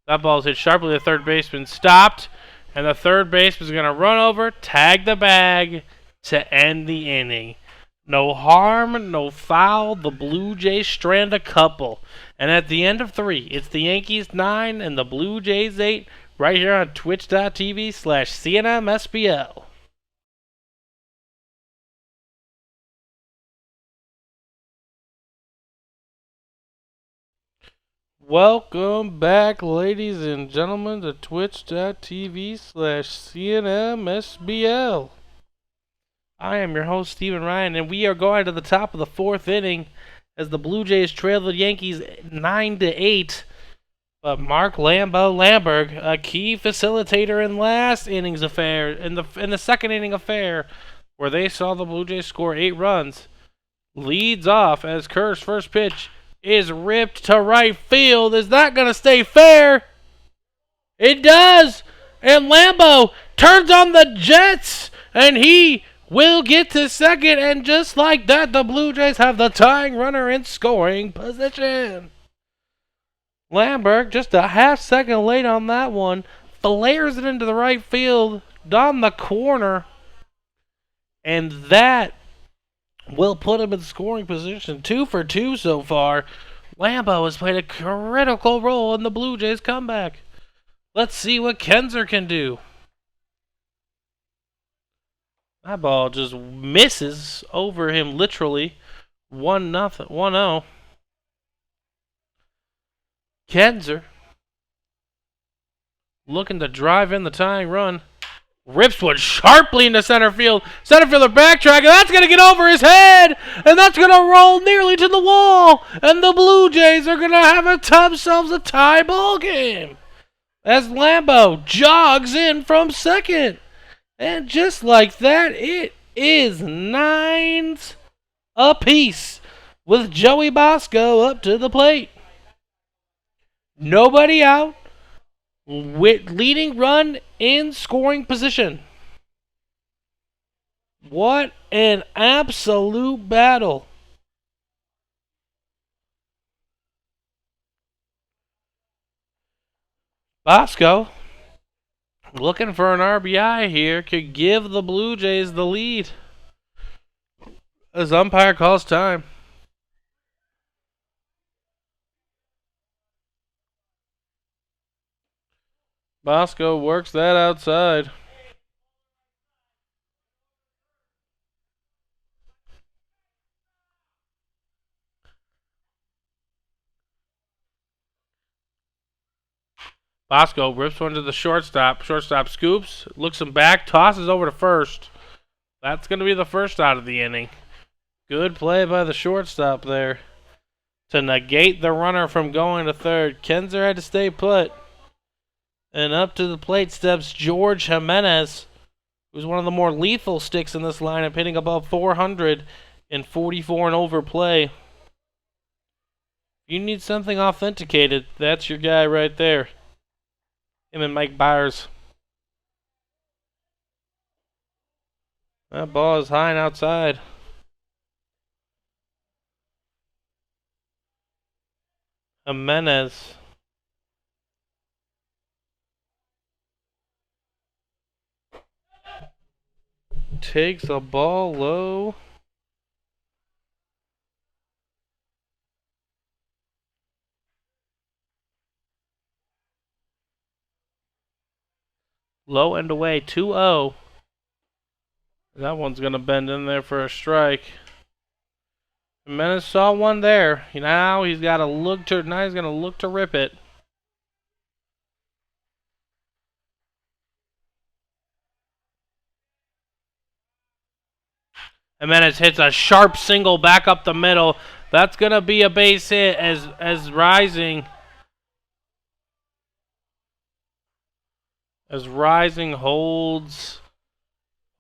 That ball is hit sharply to the third baseman. Stopped. And the third baseman is going to run over, tag the bag to end the inning. No harm, no foul. The Blue Jays strand a couple. And at the end of 3, it's the Yankees 9 and the Blue Jays 8 right here on twitch.tv/CNMSBL. Welcome back, ladies and gentlemen, to twitch.tv/CNMSBL. I am your host, Stephen Ryan, and we are going to the top of the 4th inning as the Blue Jays trail the Yankees 9-8. But Mark Lamberg, a key facilitator in last inning's affair, in the second inning affair, where they saw the Blue Jays score 8 runs, leads off as Kerr's first pitch is ripped to right field. Is that going to stay fair? It does! And Lambo turns on the Jets, and he will get to second, and just like that, the Blue Jays have the tying runner in scoring position. Lambert, just a half second late on that one, flares it into the right field, down the corner, and that will put him in scoring position. 2 for 2 so far. Lambo has played a critical role in the Blue Jays' comeback. Let's see what Kenzer can do. That ball just misses over him, literally. 1-0. Kenzer looking to drive in the tying run. Rips one sharply into center field. Center fielder backtrack, and that's going to get over his head, and that's going to roll nearly to the wall, and the Blue Jays are going to have themselves a tie ball game as Lambo jogs in from second. And just like that, it is 9s apiece with Joey Bosco up to the plate. Nobody out. With leading run in scoring position. What an absolute battle. Bosco, looking for an RBI here, could give the Blue Jays the lead as umpire calls time. Bosco works that outside. Bosco rips one to the shortstop. Shortstop scoops, looks him back, tosses over to first. That's going to be the first out of the inning. Good play by the shortstop there to negate the runner from going to third. Kenzer had to stay put. And up to the plate steps George Jimenez, who's one of the more lethal sticks in this lineup, hitting above 400 in 44 and over play. If you need something authenticated, that's your guy right there. Him and Mike Byers. That ball is high and outside. Jimenez takes a ball low. Low and away, 2-0. That one's going to bend in there for a strike. Jimenez saw one there. Now he's got to look to. Now he's going to look to rip it. Jimenez hits a sharp single back up the middle. That's going to be a base hit as Rising holds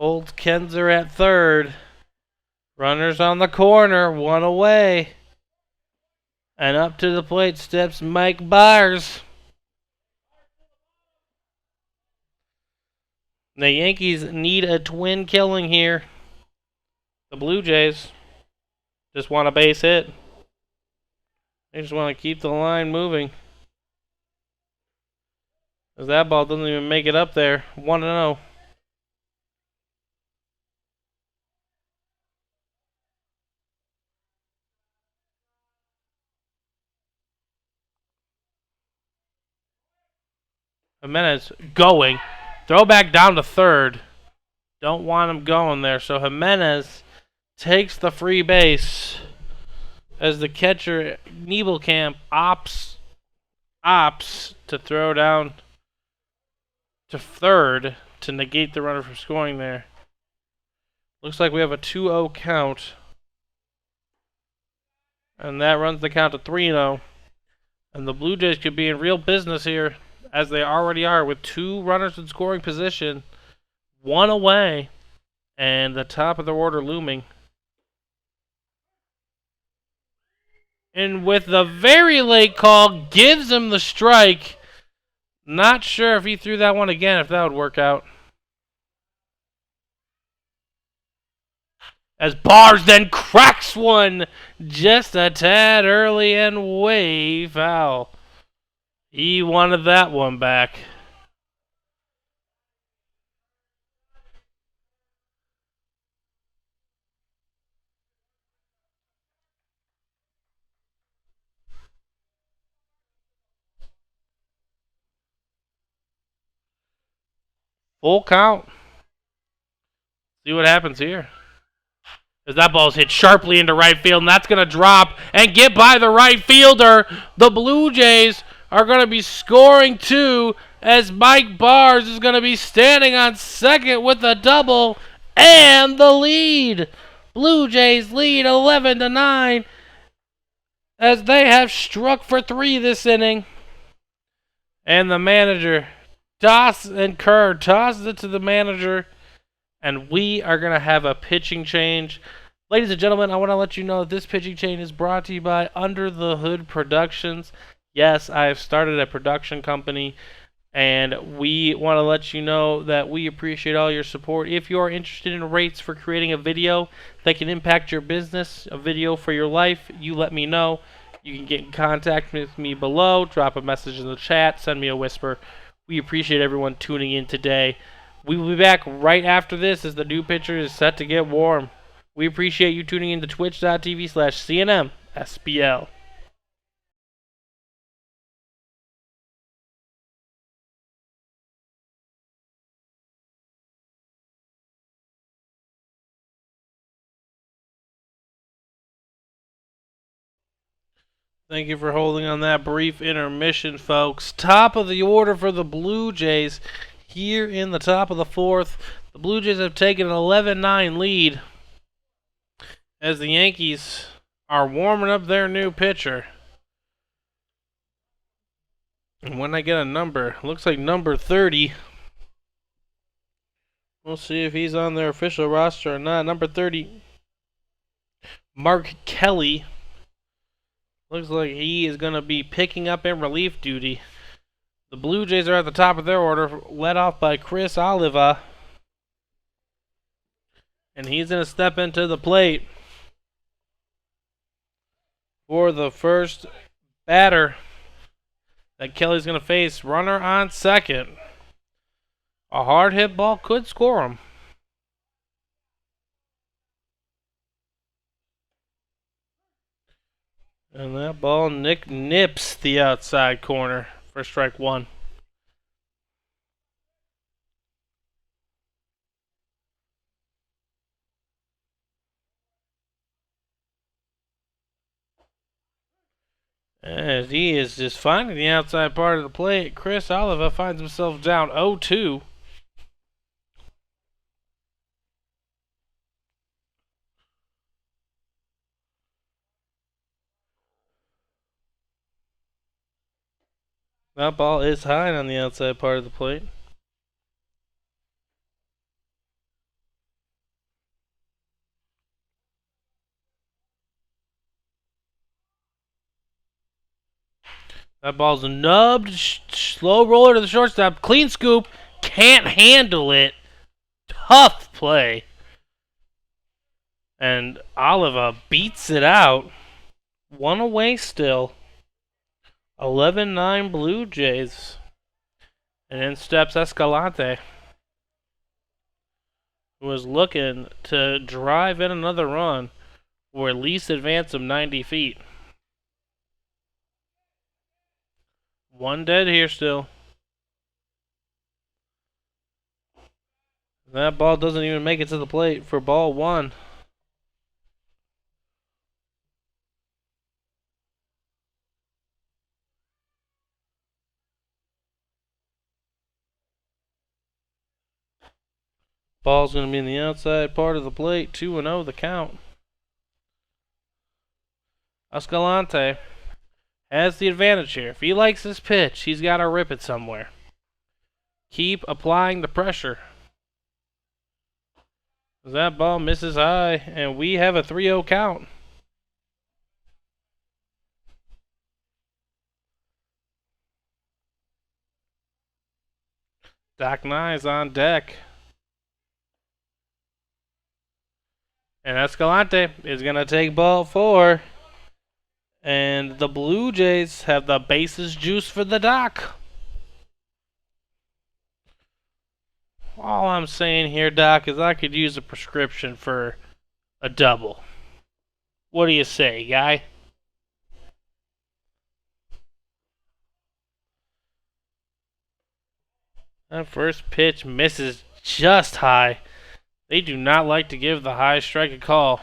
Kenzer at third. Runners on the corner, one away. And up to the plate steps Mike Byers. The Yankees need a twin killing here. The Blue Jays just want a base hit. They just want to keep the line moving. As that ball doesn't even make it up there. 1-0. Jimenez going. Throw back down to third. Don't want him going there. So Jimenez takes the free base as the catcher Nebelkamp opts to throw down to third to negate the runner from scoring there. Looks like we have a 2-0 count. And that runs the count to 3-0. And the Blue Jays could be in real business here, as they already are, with 2 runners in scoring position, 1 away, and the top of the order looming. And with the very late call, gives him the strike. Not sure if he threw that one again, if that would work out. As Bars then cracks one just a tad early and way foul. He wanted that one back. Full count. See what happens here. As that ball's hit sharply into right field, and that's going to drop and get by the right fielder. The Blue Jays are going to be scoring two, as Mike Bars is going to be standing on second with a double and the lead. Blue Jays lead 11-9 as they have struck for three this inning. And the manager, Kerr, tosses it to the manager. And we are going to have a pitching change. Ladies and gentlemen, I want to let you know that this pitching change is brought to you by Under the Hood Productions. Yes, I have started a production company, and we want to let you know that we appreciate all your support. If you are interested in rates for creating a video that can impact your business, a video for your life, you let me know. You can get in contact with me below, drop a message in the chat, send me a whisper. We appreciate everyone tuning in today. We will be back right after this as the new pitcher is set to get warm. We appreciate you tuning in to twitch.tv/CNMSBL. Thank you for holding on that brief intermission, folks. Top of the order for the Blue Jays. Here in the top of the fourth, the Blue Jays have taken an 11-9 lead as the Yankees are warming up their new pitcher. And when I get a number, looks like number 30. We'll see if he's on their official roster or not. Number 30, Mark Kelly. Looks like he is going to be picking up in relief duty. The Blue Jays are at the top of their order, led off by Chris Oliva. And he's going to step into the plate for the first batter that Kelly's going to face. Runner on second. A hard hit ball could score him. And that ball nips the outside corner for strike one. As he is just finding the outside part of the plate, Chris Oliva finds himself down 0-2. That ball is high on the outside part of the plate. That ball's nubbed. Slow roller to the shortstop. Clean scoop. Can't handle it. Tough play. And Oliva beats it out. One away still. 11-9 Blue Jays. And in steps Escalante, who was looking to drive in another run or at least advance him 90 feet. One dead here still. That ball doesn't even make it to the plate for ball one. Ball's going to be in the outside part of the plate. 2-0 the count. Escalante has the advantage here. If he likes this pitch, he's got to rip it somewhere. Keep applying the pressure. That ball misses high, and we have a 3-0 count. Doc Nye's on deck. And Escalante is going to take ball 4. And the Blue Jays have the bases juice for the Doc. All I'm saying here, Doc, is I could use a prescription for a double. What do you say, guy? That first pitch misses just high. They do not like to give the high strike a call.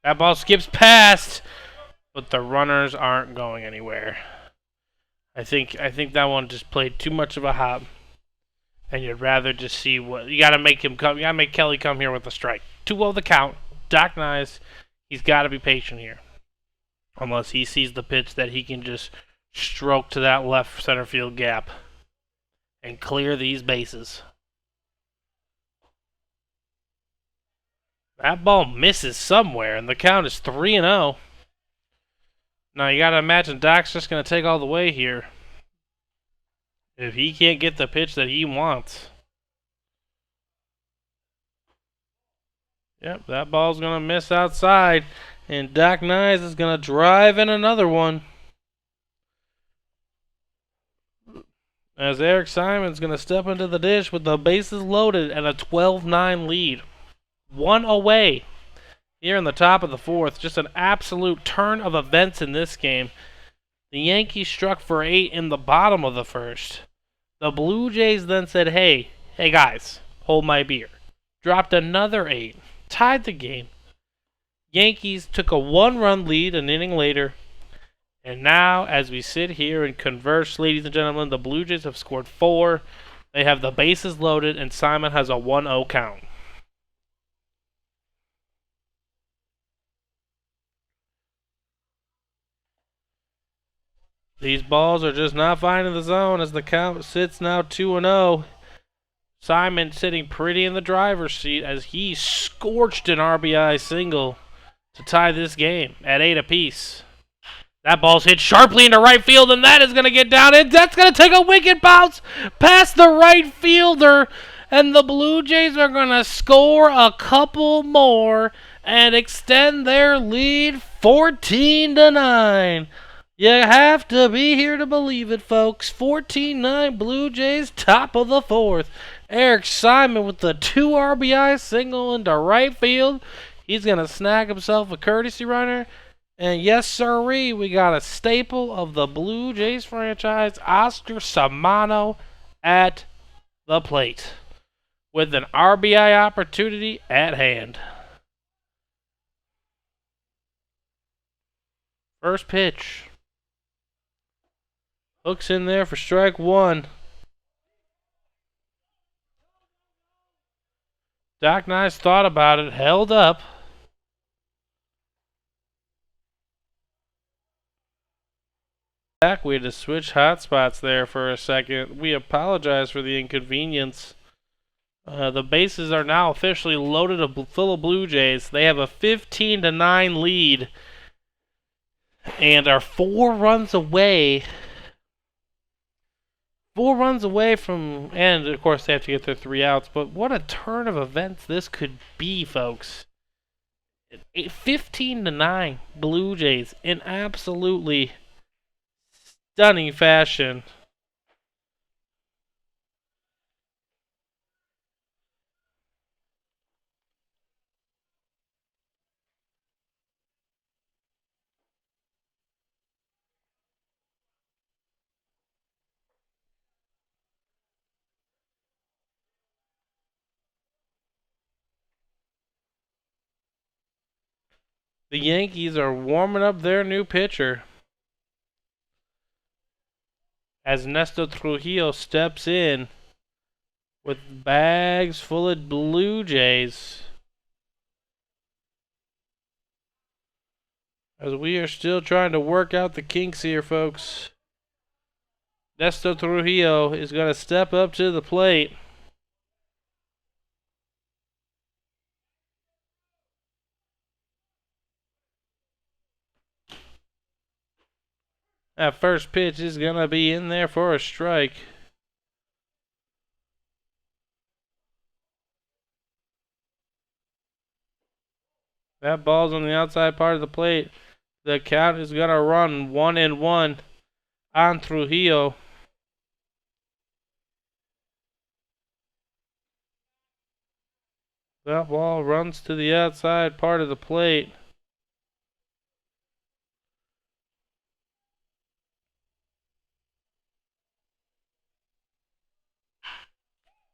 That ball skips past, but the runners aren't going anywhere. I think that one just played too much of a hop, and you'd rather just see what you got to make him come. You got to make Kelly come here with a strike. 2-0 the count. Doc Nyes, he's got to be patient here, unless he sees the pitch that he can just stroke to that left center field gap and clear these bases. That ball misses somewhere, and the count is 3-0. Now you got to imagine Doc's just going to take all the way here if he can't get the pitch that he wants. Yep, that ball's going to miss outside, and Doc Nyes is going to drive in another one. As Eric Simon's going to step into the dish with the bases loaded and a 12-9 lead. 1 away here in the top of the 4th. Just an absolute turn of events in this game. The Yankees struck for 8 in the bottom of the 1st. The Blue Jays then said, hey guys, hold my beer. Dropped another 8. Tied the game. Yankees took a 1-run lead an inning later. And now, as we sit here and converse, ladies and gentlemen, the Blue Jays have scored 4. They have the bases loaded, and Simon has a 1-0 count. These balls are just not finding the zone as the count sits now 2-0. Simon sitting pretty in the driver's seat as he scorched an RBI single to tie this game at 8 apiece. That ball's hit sharply into right field, and that is going to get down, and that's going to take a wicked bounce past the right fielder, and the Blue Jays are going to score a couple more and extend their lead 14-9. You have to be here to believe it, folks. 14-9 Blue Jays, top of the 4th. Eric Simon with the 2 RBI single into right field. He's going to snag himself a courtesy runner. And yes, sirree, we got a staple of the Blue Jays franchise, Oscar Samano, at the plate with an RBI opportunity at hand. First pitch. Hooks in there for strike 1. Doc Nyes thought about it, held up. Back, we had to switch hotspots there for a second. We apologize for the inconvenience. The bases are now officially loaded full of Blue Jays. They have a 15-9 lead and are 4 runs away. 4 runs away from, and of course they have to get their 3 outs, but what a turn of events this could be, folks. 15-9 Blue Jays in absolutely stunning fashion. The Yankees are warming up their new pitcher as Nestor Trujillo steps in with bags full of Blue Jays. As we are still trying to work out the kinks here, folks. Nestor Trujillo is going to step up to the plate. That first pitch is going to be in there for a strike. That ball's on the outside part of the plate. The count is going to run 1-1 on Trujillo. That ball runs to the outside part of the plate.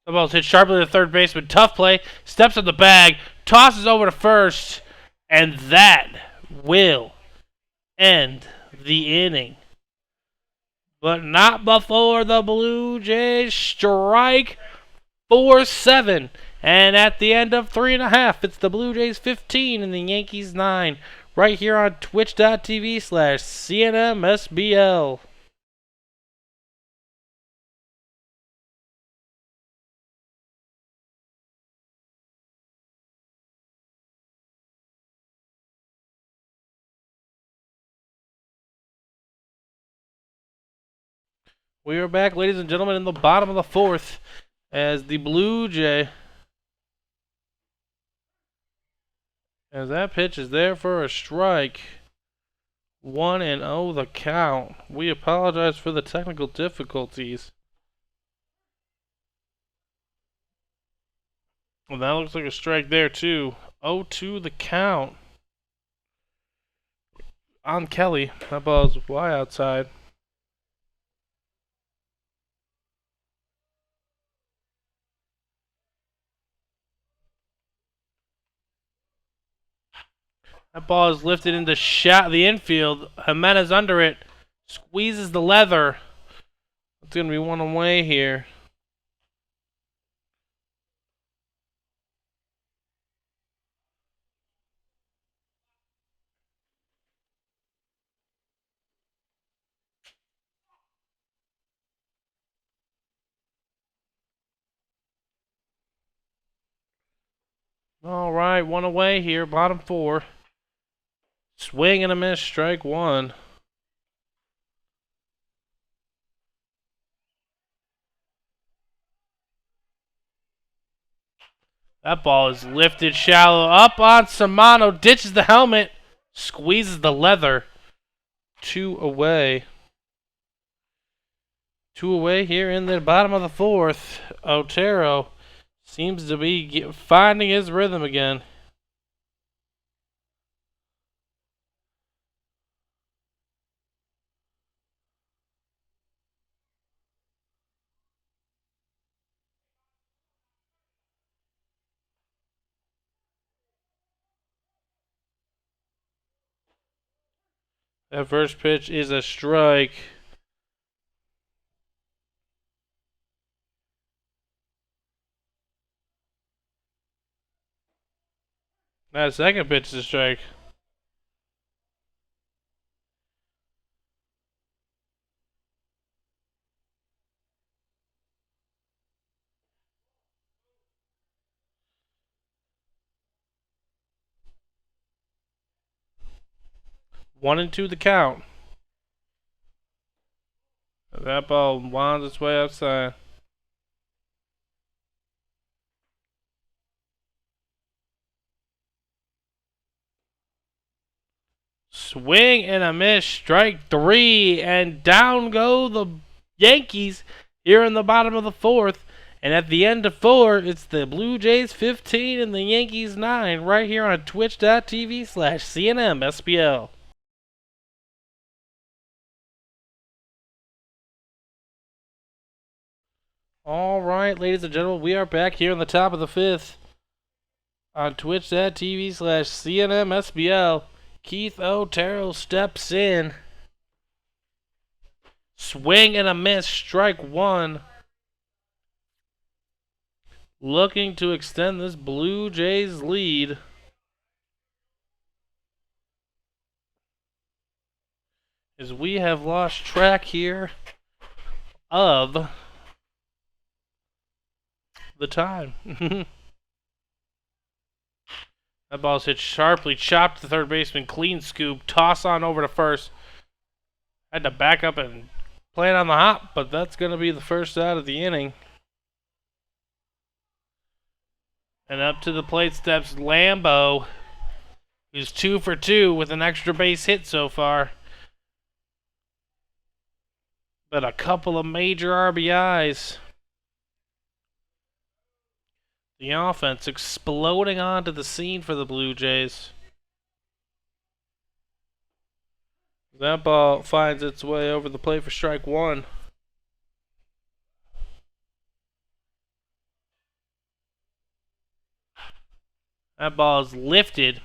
The ball's hit sharply to the third baseman. Tough play. Steps on the bag. Tosses over to first. And that will end the inning. But not before the Blue Jays strike for 7. And at the end of 3.5, it's the Blue Jays 15 and the Yankees 9. Right here on twitch.tv/CNMSBL. We are back, ladies and gentlemen, in the bottom of the 4th as the Blue Jay, as that pitch is there for a strike. 1-0 the count. We apologize for the technical difficulties. Well, that looks like a strike there too. 0-2 the count on Kelly. That ball is way outside. That ball is lifted into the infield. Jimenez under it. Squeezes the leather. It's going to be one away here. All right, one away here, bottom 4. Swing and a miss, strike 1. That ball is lifted shallow up on Samano, ditches the helmet, squeezes the leather. 2 away. 2 away here in the bottom of the 4th. Otero seems to be finding his rhythm again. That first pitch is a strike. That second pitch is a strike. One and 2 the count. That ball winds its way outside. Swing and a miss, strike 3, and down go the Yankees here in the bottom of the 4th. And at the end of 4, it's the Blue Jays 15 and the Yankees 9 right here on twitch.tv/CNMSBL. All right, ladies and gentlemen, we are back here in the top of the 5th on twitch.tv/CNMSBL. Keith Otero steps in. Swing and a miss, strike 1. Looking to extend this Blue Jays lead. As we have lost track here of the time. That ball's hit sharply, chopped to the third baseman, clean scoop, toss on over to first. Had to back up and play it on the hop, but that's going to be the first out of the inning. And up to the plate steps Lambo, who's 2 for 2 with an extra base hit so far. But a couple of major RBIs. The offense exploding onto the scene for the Blue Jays. That ball finds its way over the plate for strike one. That ball is lifted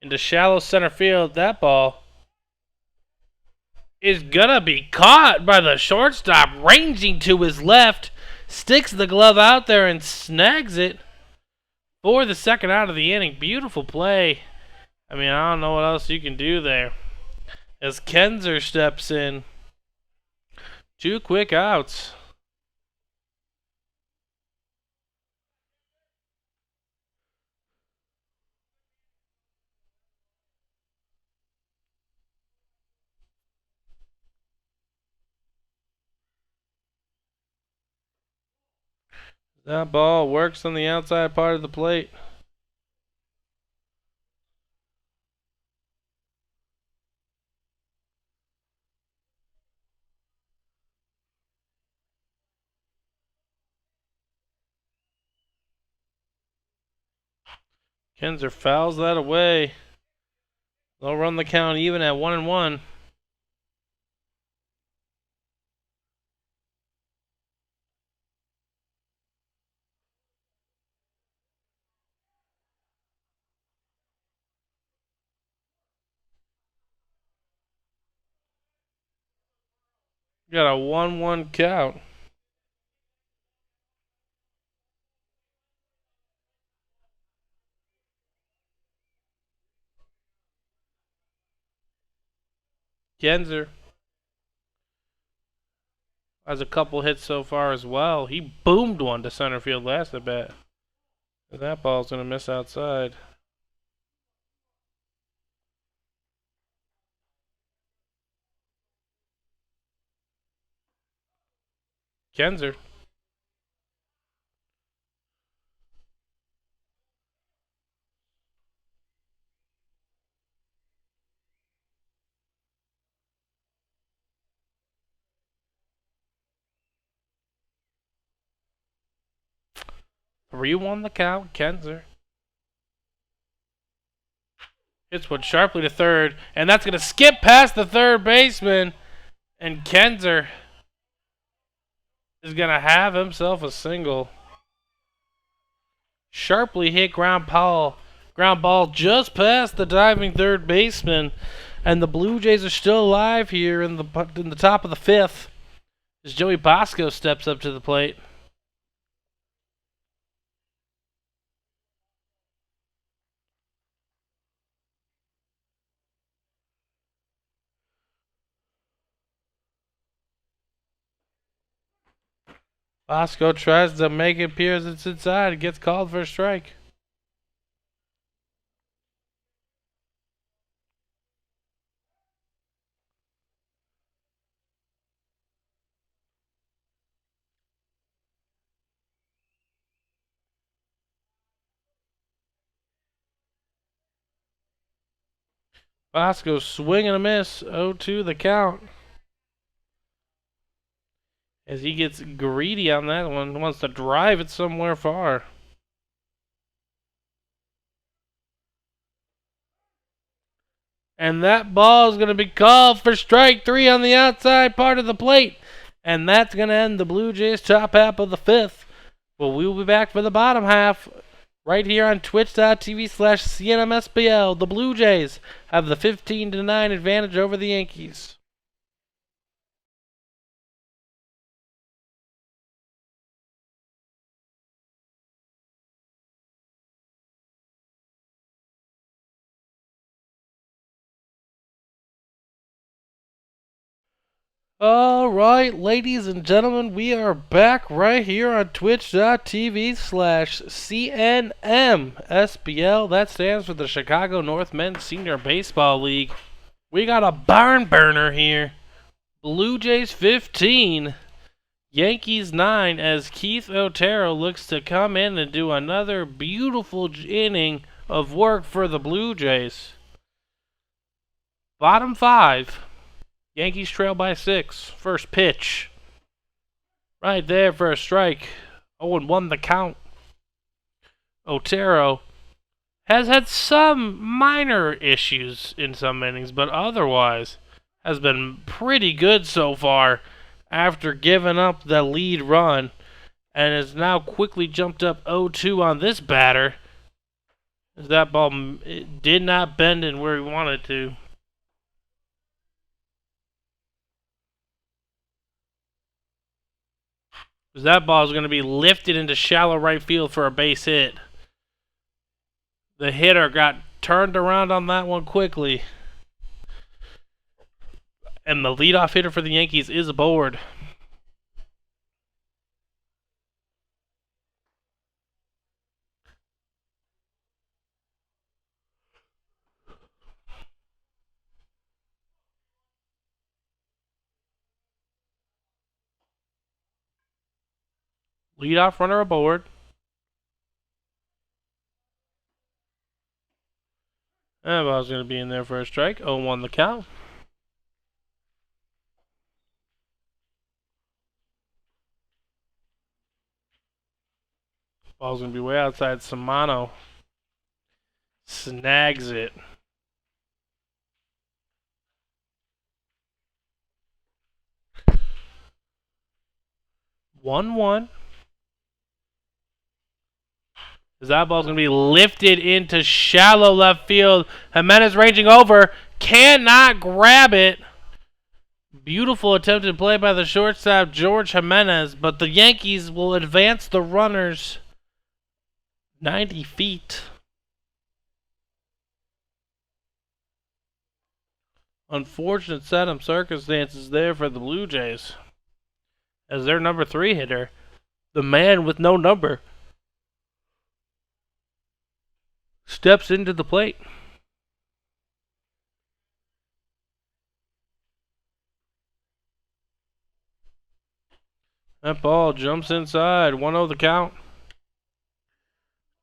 into shallow center field. That ball is gonna be caught by the shortstop, ranging to his left. Sticks the glove out there and snags it for the second out of the inning. Beautiful play. I mean, I don't know what else you can do there. As Kenzer steps in. 2 quick outs. That ball works on the outside part of the plate. Kenzer fouls that away. They'll run the count even at 1-1. Got a 1-1 count. Kenzer has a couple hits so far as well. He boomed one to center field last at bat. That ball's going to miss outside. Kenzer. Three-one the count. Kenzer hits one sharply to third, and that's going to skip past the third baseman. And Kenzer is going to have himself a single. Sharply hit ground ball just past the diving third baseman, and the Blue Jays are still alive here in the top of the fifth as Joey Bosco steps up to the plate. Bosco tries to make it appear as it's inside and gets called for a strike. Bosco swing and a miss. 0-2 the count. As he gets greedy on that one. Wants to drive it somewhere far. And that ball is going to be called for strike three on the outside part of the plate. And that's going to end the Blue Jays top half of the fifth. Well, we will be back for the bottom half right here on twitch.tv/CNMSBL. The Blue Jays have the 15-9 advantage over the Yankees. Alright, ladies and gentlemen, we are back right here on twitch.tv/CNMSBL. That stands for the Chicago North Men's Senior Baseball League. We got a barn burner here. Blue Jays 15. Yankees 9 as Keith Otero looks to come in and do another beautiful inning of work for the Blue Jays. Bottom 5. Yankees trail by 6. First pitch. Right there for a strike. 0-1 the count. Otero has had some minor issues in some innings, but otherwise has been pretty good so far after giving up the lead run, and has now quickly jumped up 0-2 on this batter. That ball did not bend in where he wanted to. That ball is going to be lifted into shallow right field for a base hit. The hitter got turned around on that one quickly. And the leadoff hitter for the Yankees is aboard. Leadoff runner aboard. That ball's going to be in there for a strike. 0-1 the count. Ball's going to be way outside. Samano snags it. 1-1. That ball's going to be lifted into shallow left field. Jimenez ranging over. Cannot grab it. Beautiful attempted play by the shortstop, George Jimenez. But the Yankees will advance the runners 90 feet. Unfortunate set of circumstances there for the Blue Jays. As their number 3 hitter, the man with no number, steps into the plate. That ball jumps inside. 1-0 the count.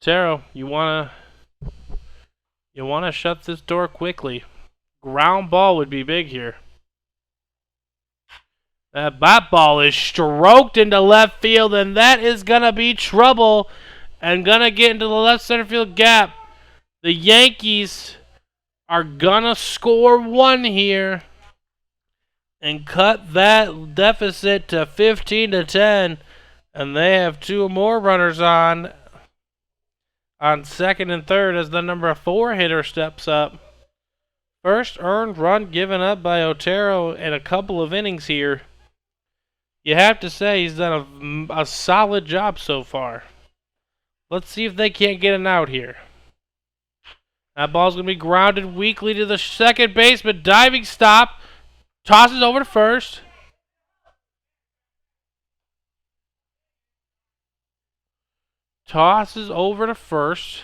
Otero, you wanna shut this door quickly. Ground ball would be big here. That bat ball is stroked into left field, and that is gonna be trouble and gonna get into the left center field gap. The Yankees are gonna score 1 here and cut that deficit to 15-10, and they have 2 more runners on second and third as the number 4 hitter steps up. First earned run given up by Otero in a couple of innings here. You have to say he's done a solid job so far. Let's see if they can't get an out here. That ball's going to be grounded weakly to the second baseman. Diving stop. Tosses over to first. Tosses over to first.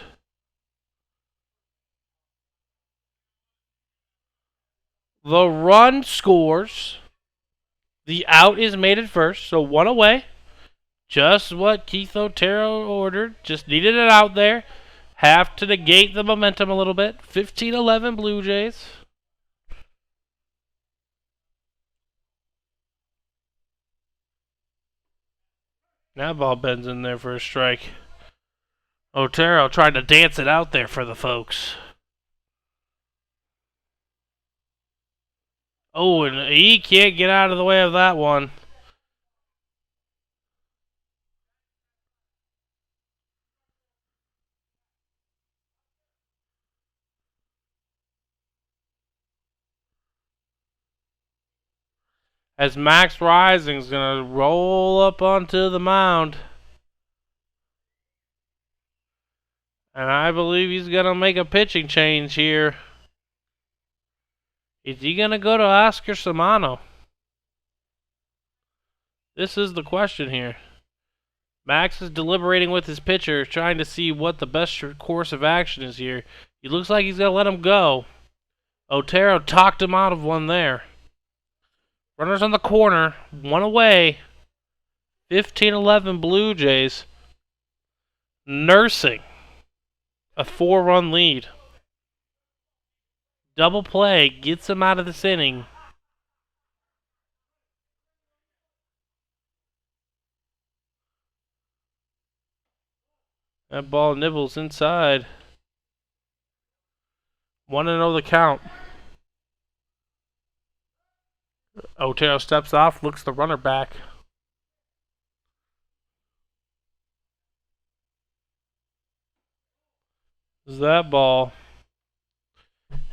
The run scores. The out is made at first, so 1 away. Just what Keith Otero ordered. Just needed it out there. Have to negate the momentum a little bit. 15-11 Blue Jays. That ball bends in there for a strike. Otero trying to dance it out there for the folks. Oh, and he can't get out of the way of that one. As Max Rising's going to roll up onto the mound. And I believe he's going to make a pitching change here. Is he going to go to Oscar Samano? This is the question here. Max is deliberating with his pitcher, trying to see what the best course of action is here. He looks like he's going to let him go. Otero talked him out of one there. Runners on the corner, one away. 15-11 Blue Jays nursing a 4-run lead. Double play gets them out of this inning. That ball nibbles inside. 1-0 the count. Otero steps off, looks the runner back. That ball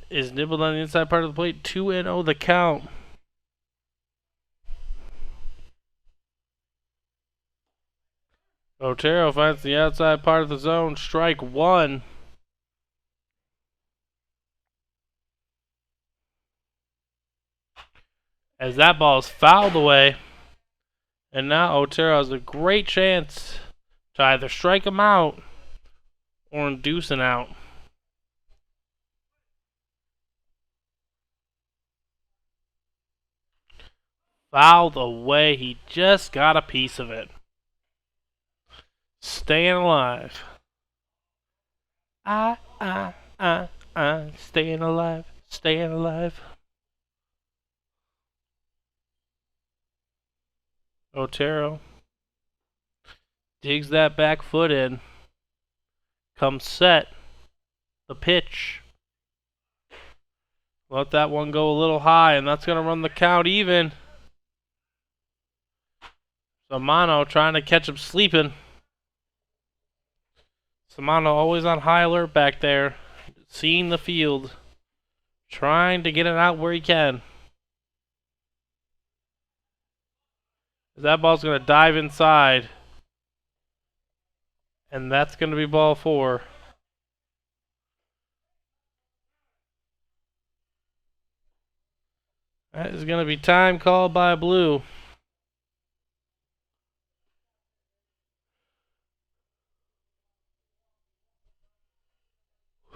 is nibbled on the inside part of the plate. 2-0 the count. Otero finds the outside part of the zone. Strike one. As that ball is fouled away. And now Otero has a great chance to either strike him out or induce an out. Fouled away. He just got a piece of it. Staying alive. Staying alive. Staying alive. Otero digs that back foot in. Comes set. The pitch. Let that one go a little high, and that's going to run the count even. Samano trying to catch him sleeping. Samano always on high alert back there. Seeing the field. Trying to get it out where he can. That ball's going to dive inside. And that's going to be ball 4. That is going to be time called by Blue.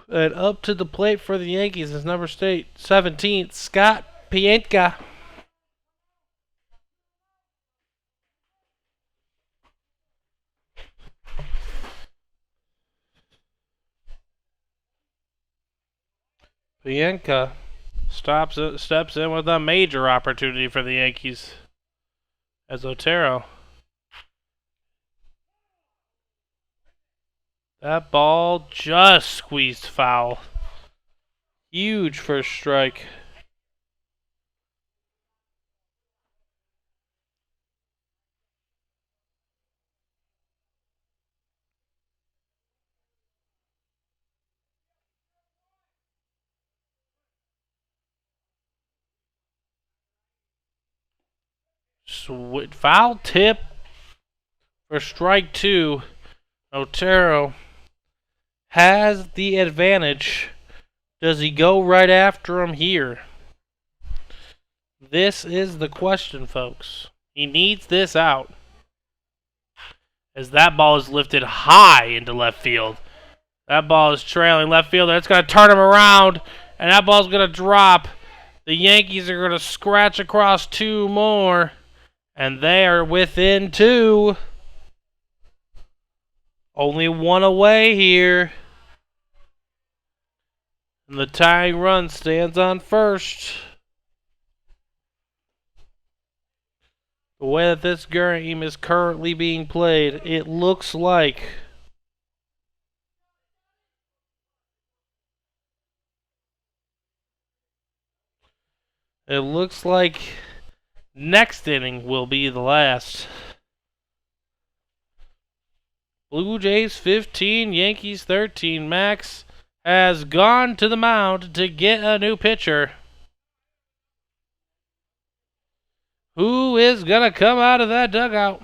And up to the plate for the Yankees is number 17, Scott Pientka. Pientka steps in with a major opportunity for the Yankees. As Otero. That ball just squeezed foul. Huge first strike. Foul tip for strike 2. Otero has the advantage. Does he go right after him here? This is the question, folks. He needs this out. As that ball is lifted high into left field. That ball is trailing left fielder. It's going to turn him around. And that ball's going to drop. The Yankees are going to scratch across 2 more. And they are within 2. Only 1 away here. And the tying run stands on first. The way that this game is currently being played, it looks like next inning will be the last. Blue Jays 15, Yankees 13. Max has gone to the mound to get a new pitcher. Who is going to come out of that dugout?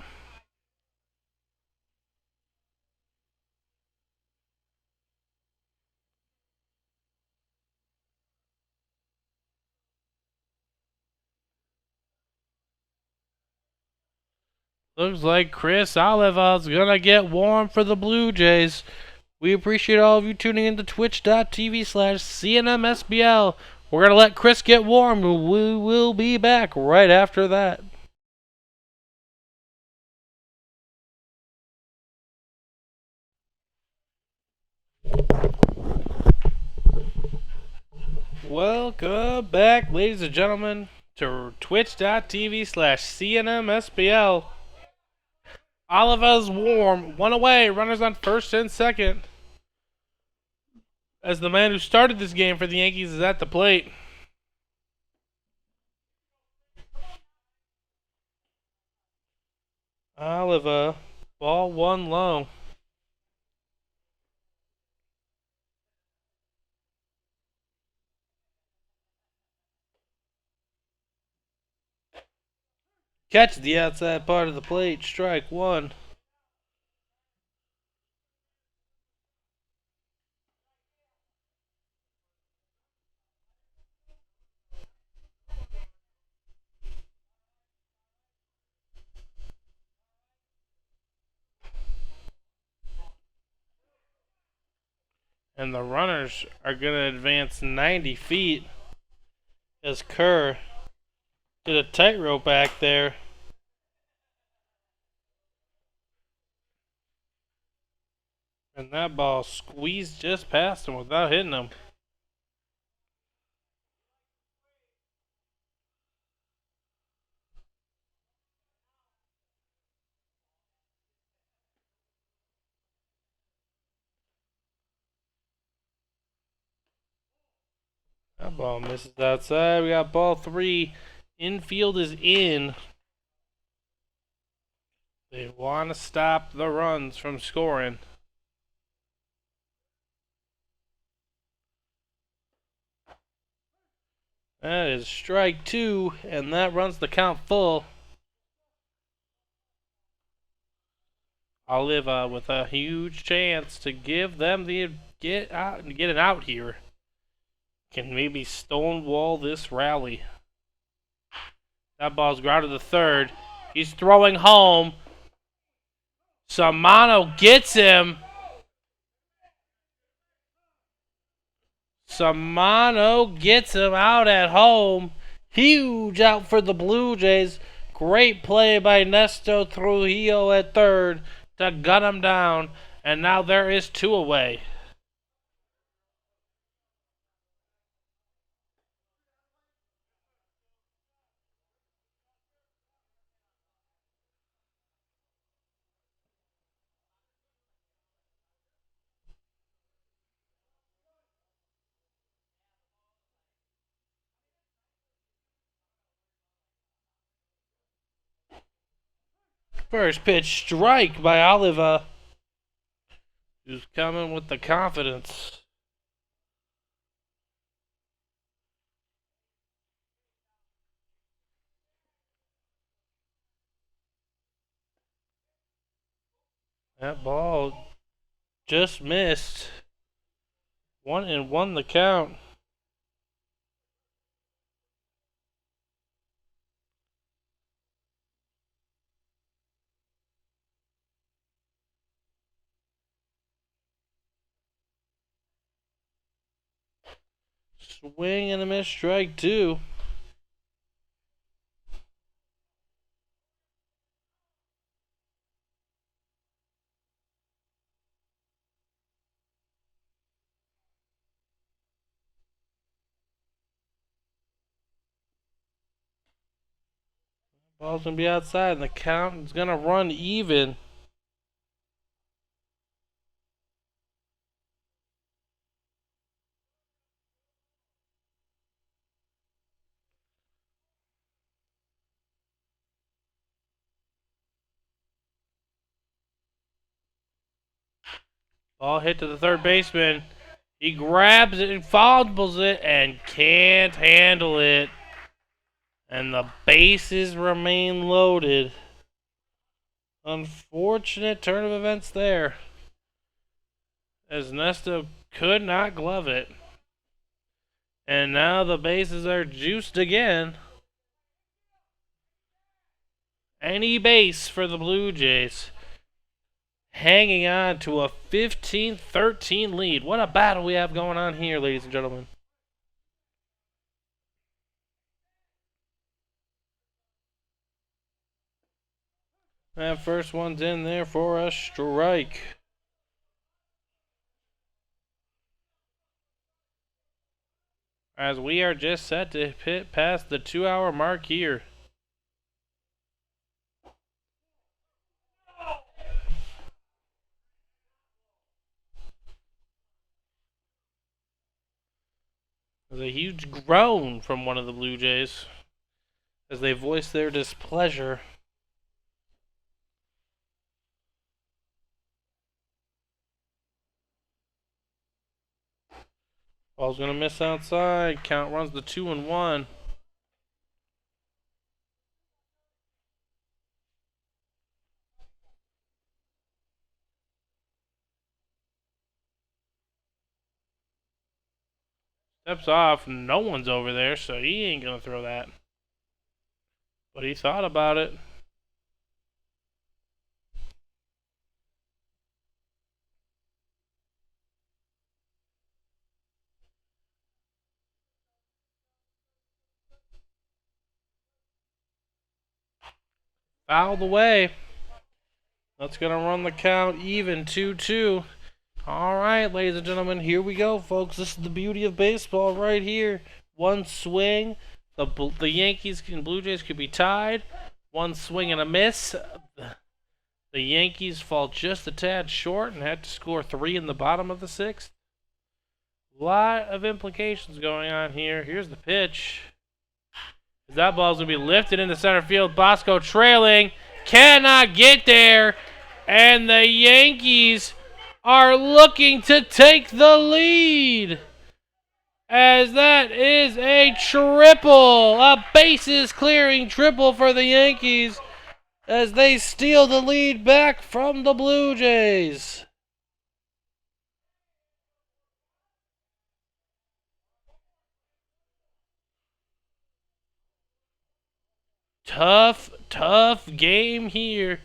Looks like Chris Oliva's going to get warm for the Blue Jays. We appreciate all of you tuning in to twitch.tv/CNMSBL. We're going to let Chris get warm. We will be back right after that. Welcome back, ladies and gentlemen, to twitch.tv/CNMSBL. Oliva's warm. One away. Runners on first and second. As the man who started this game for the Yankees is at the plate. Oliva. Ball one low. Catch the outside part of the plate. Strike one. And the runners are going to advance 90 feet as Kerr did a tightrope back there. And that ball squeezed just past him without hitting him. That ball misses outside. We got ball three. Infield is in. They want to stop the runs from scoring. That is strike two, and that runs the count full. Oliva with a huge chance to give them the get an out here. Can maybe stonewall this rally. That ball's grounded to third. He's throwing home. Samano gets him. Samano gets him out at home. Huge out for the Blue Jays. Great play by Nesto Trujillo at third to gun him down. And now there is two away. First pitch strike by Oliva, who's coming with the confidence. That ball just missed. 1-1 the count. Swing and a miss, strike two. Ball's gonna be outside, and the count is gonna run even. Ball hit to the third baseman. He grabs it and fumbles it and can't handle it. And the bases remain loaded. Unfortunate turn of events there, as Nesta could not glove it. And now the bases are juiced again. Any base for the Blue Jays. Hanging on to a 15-13 lead. What a battle we have going on here, ladies and gentlemen. That first one's in there for a strike. As we are just set to hit past the 2-hour mark here. There's a huge groan from one of the Blue Jays as they voice their displeasure. Ball's gonna miss outside. Count runs to 2-1. Steps off. No one's over there, so he ain't gonna throw that. But he thought about it. Fouled away. That's gonna run the count even 2-2. Alright, ladies and gentlemen, here we go, folks. This is the beauty of baseball right here. One swing, the Yankees and Blue Jays could be tied. One swing and a miss. The Yankees fall just a tad short and had to score 3 in the bottom of the 6th. Lot of implications going on here. Here's the pitch. That ball's going to be lifted into center field. Bosco trailing. Cannot get there. And the Yankees are looking to take the lead. As that is a triple. A bases clearing triple for the Yankees. As they steal the lead back from the Blue Jays. Tough game here.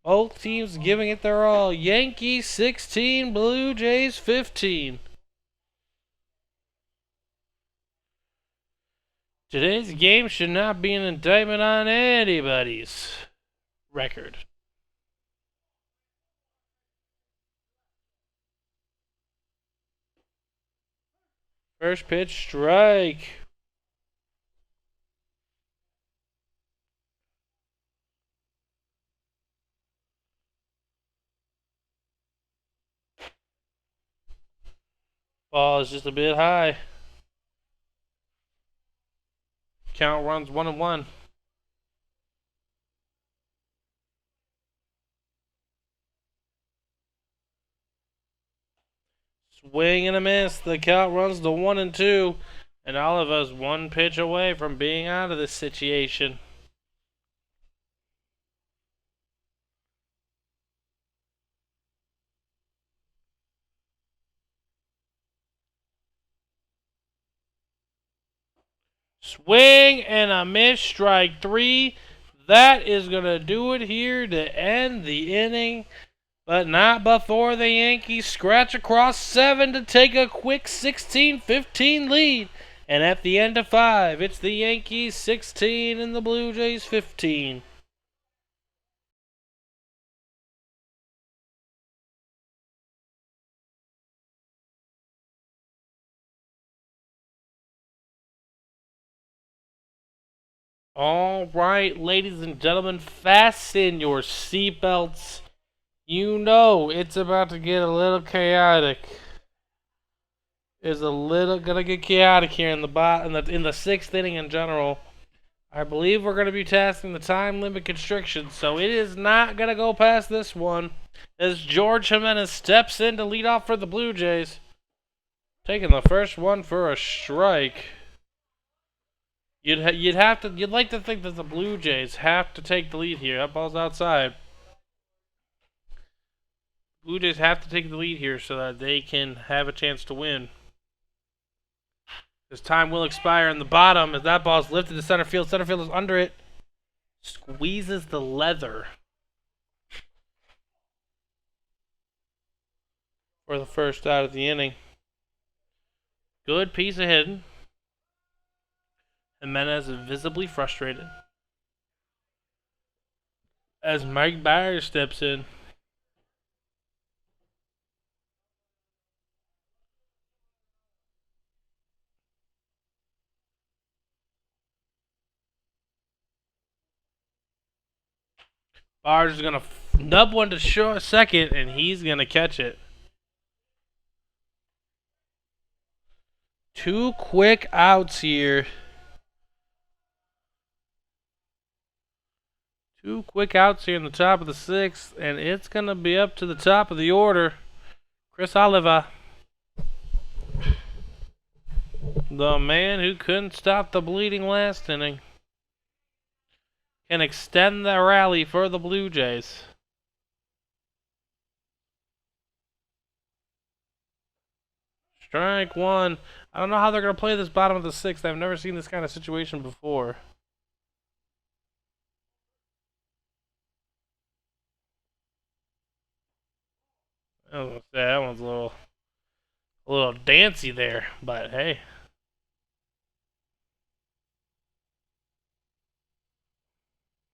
Both teams giving it their all. Yankees 16, Blue Jays 15. Today's game should not be an indictment on anybody's record. First pitch, strike. Ball is just a bit high. Count runs 1-1. Swing and a miss. The count runs to 1-2. And Oliva's one pitch away from being out of this situation. Swing and a miss, strike 3. That is going to do it here to end the inning. But not before the Yankees scratch across 7 to take a quick 16-15 lead. And at the end of 5, it's the Yankees 16 and the Blue Jays 15. All right, ladies and gentlemen, fasten your seatbelts. You know it's about to get a little chaotic. It's gonna get chaotic here in the 6th inning in general. I believe we're gonna be testing the time limit constriction, so it is not gonna go past this one. As George Jimenez steps in to lead off for the Blue Jays, taking the first one for a strike. You'd like to think that the Blue Jays have to take the lead here. That ball's outside. Blue Jays have to take the lead here so that they can have a chance to win. This time will expire in the bottom as that ball's lifted to center field. Center field is under it. Squeezes the leather for the first out of the inning. Good piece of hitting. Jimenez is visibly frustrated. as Mike Byers steps in. Byers is going to nub one to short second, and he's going to catch it. 2 quick outs here. 2 quick outs here in the top of the 6th, and it's going to be up to the top of the order. Chris Oliva, the man who couldn't stop the bleeding last inning, can extend the rally for the Blue Jays. Strike 1. I don't know how they're going to play this bottom of the 6th. I've never seen this kind of situation before. I was gonna say, that one's a little dancy there, but hey.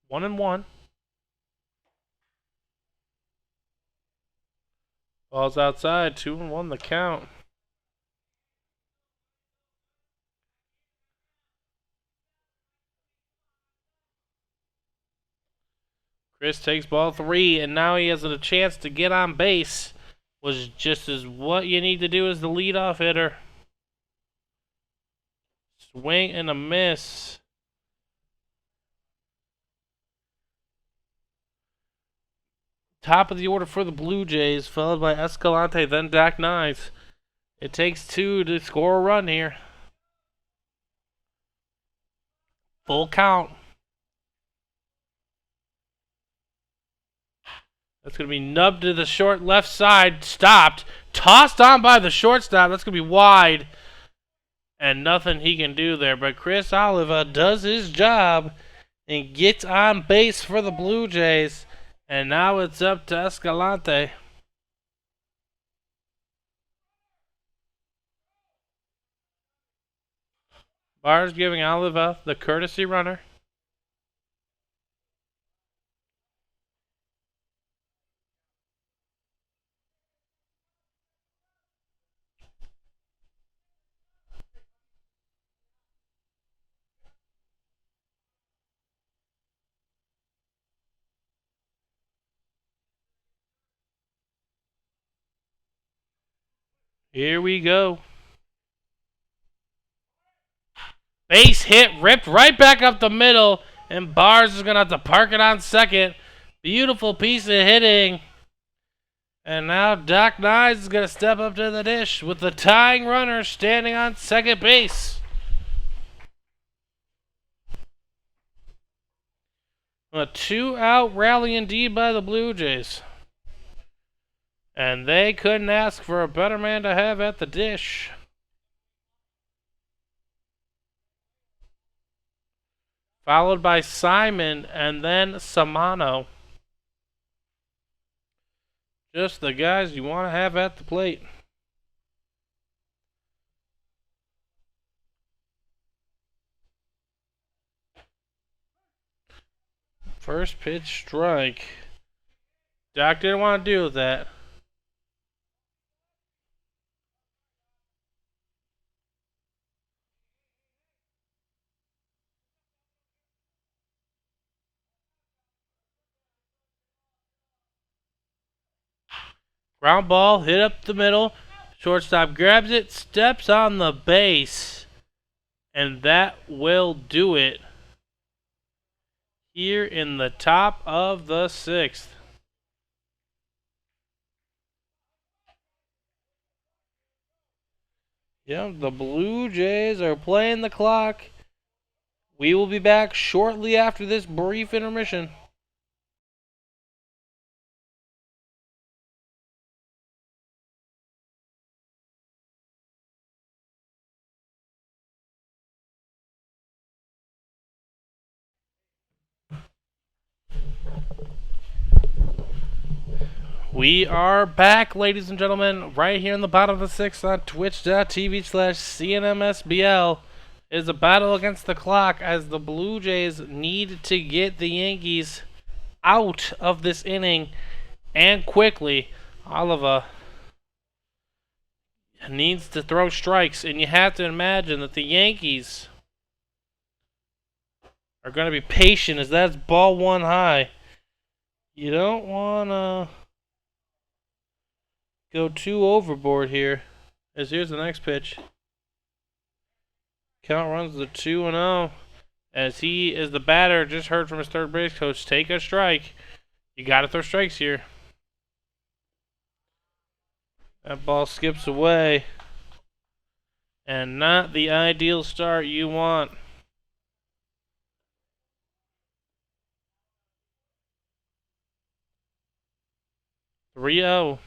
One and one. Ball's outside. 2-1 the count. Chris takes ball 3, and now he has a chance to get on base. Was just as what you need to do as the leadoff hitter. Swing and a miss. Top of the order for the Blue Jays, followed by Escalante, then Dak Nice. It takes 2 to score a run here. Full count. That's going to be nubbed to the short left side. Stopped. Tossed on by the shortstop. That's going to be wide. And nothing he can do there. But Chris Oliva does his job and gets on base for the Blue Jays. And now it's up to Escalante. Byers giving Oliva the courtesy runner. Here we go. Base hit, ripped right back up the middle, and Byers is going to have to park it on second. Beautiful piece of hitting. And now Doc Nyes is going to step up to the dish with the tying runner standing on second base. A 2-out rally indeed by the Blue Jays. And they couldn't ask for a better man to have at the dish. Followed by Simon and then Samano. Just the guys you want to have at the plate. First pitch strike. Doc didn't want to deal with that. Ground ball, hit up the middle. Shortstop grabs it, steps on the base. And that will do it. Here in the top of the 6th. Yep, the Blue Jays are playing the clock. We will be back shortly after this brief intermission. We are back, ladies and gentlemen, right here in the bottom of the 6th on twitch.tv/CNMSBL. It is a battle against the clock as the Blue Jays need to get the Yankees out of this inning and quickly. Oliva needs to throw strikes, and you have to imagine that the Yankees are going to be patient as that's ball one high. You don't want to go too overboard here, as here's the next pitch. Count runs to 2-0. As he is the batter, just heard from his third base coach, take a strike. You got to throw strikes here. That ball skips away. And not the ideal start you want. 3-0.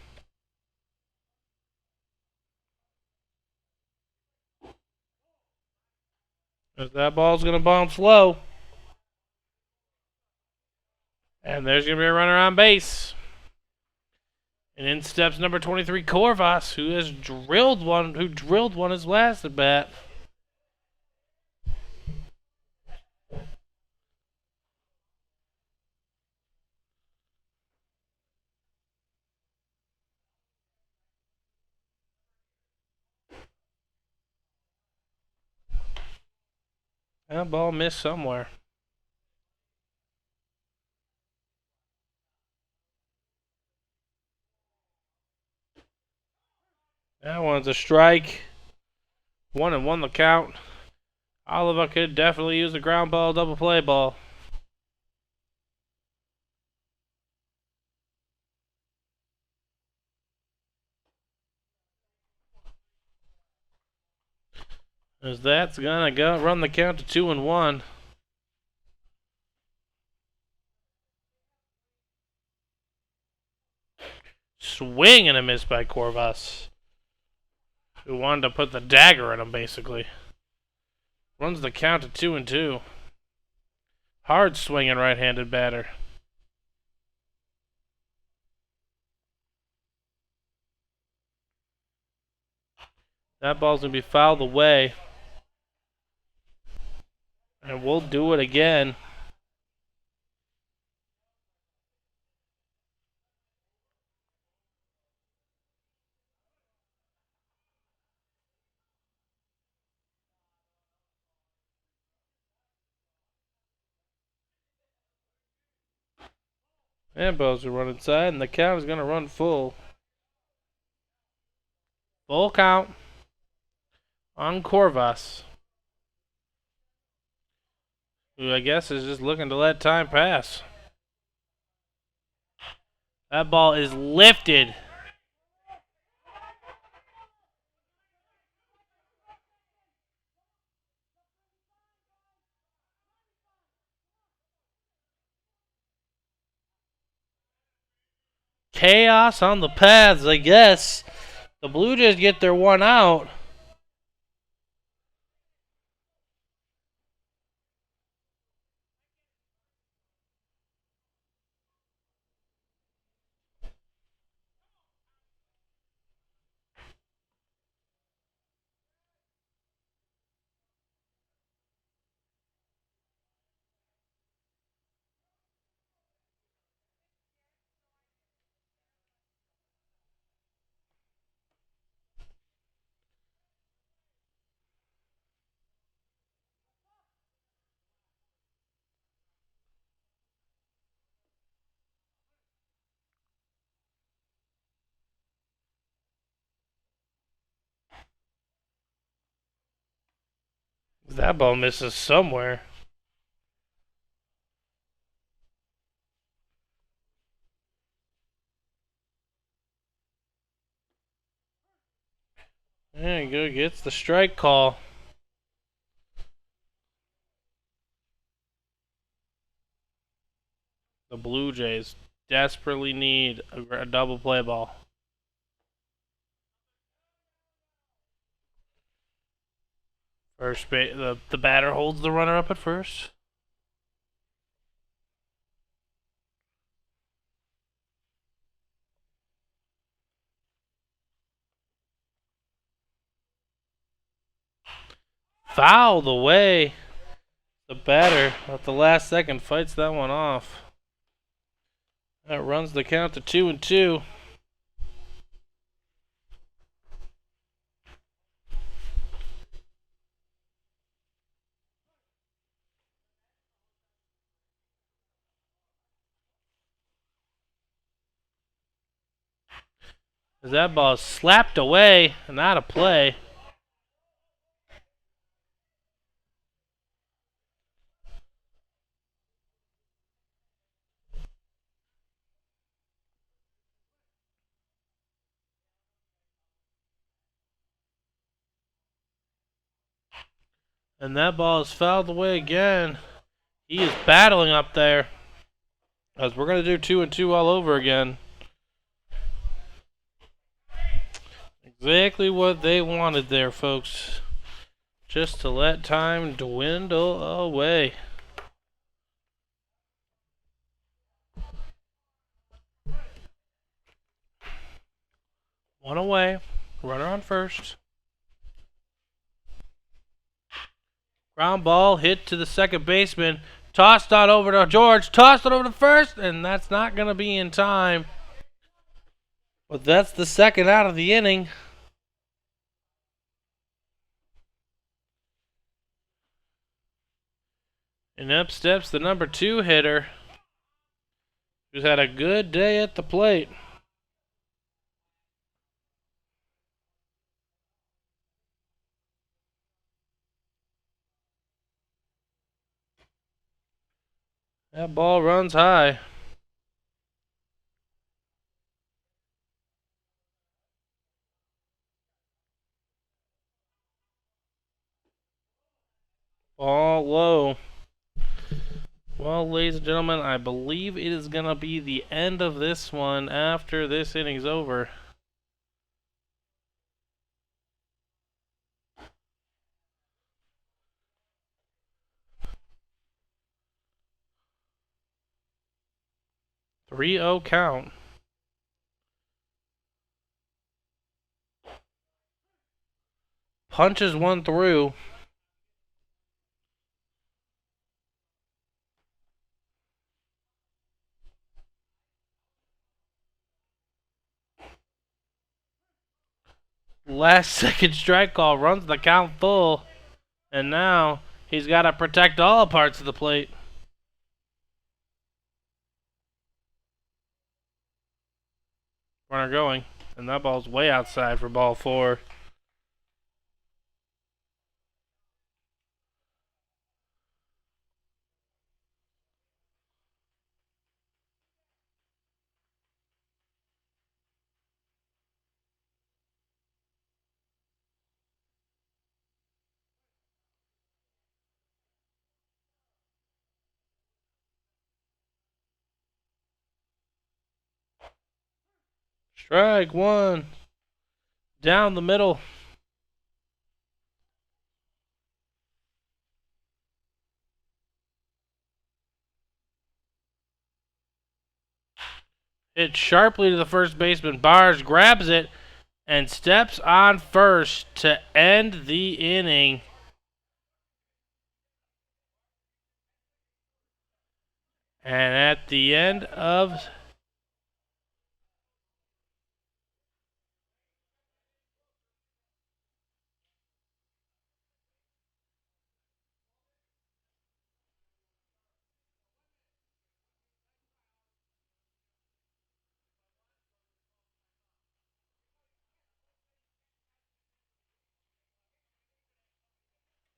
That ball's going to bounce low. And there's going to be a runner on base. And in steps number 23, Corvas, who drilled one his last at bat. That ball missed somewhere. That one's a strike. 1-1 the count. Oliva could definitely use a ground ball, double play ball. As that's gonna go run the count to 2-1. Swing and a miss by Corvas, who wanted to put the dagger in him, basically. Runs the count to 2-2. Hard swinging right-handed batter. That ball's gonna be fouled away. And we'll do it again. And balls are running inside, and the count is gonna run full. Full count on Corvas, who I guess is just looking to let time pass. That ball is lifted. Chaos on the paths, I guess. The Blue Jays get their one out. That ball misses somewhere. There you go, gets the strike call. The Blue Jays desperately need a double play ball. First base, the batter holds the runner up at first. Fouled away. The batter at the last second fights that one off. That runs the count to 2-2. As that ball is slapped away and out of play. And that ball is fouled away again. He is battling up there. As we're going to do 2-2 all over again. Exactly what they wanted there, folks. Just to let time dwindle away. One away. Runner on first. Ground ball hit to the second baseman. Tossed on over to George. Tossed it over to first. And that's not going to be in time. But that's the second out of the inning. And up steps the number 2 hitter, who's had a good day at the plate. That ball runs high. Ball low. Well, ladies and gentlemen, I believe it is going to be the end of this one after this inning's over. Three-0 count. Punches one through. Last second strike call runs the count full. And now he's got to protect all parts of the plate. Runner going. And that ball's way outside for ball 4. Strike 1. Down the middle. Hit sharply to the first baseman. Bars grabs it and steps on first to end the inning. And at the end of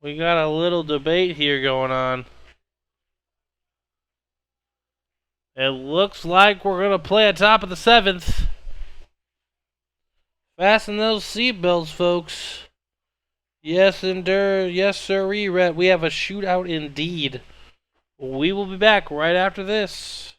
we got a little debate here going on. It looks like we're going to play at top of the 7th. Fasten those seatbelts, folks. Yes, endure. Yes, sirree. We have a shootout indeed. We will be back right after this.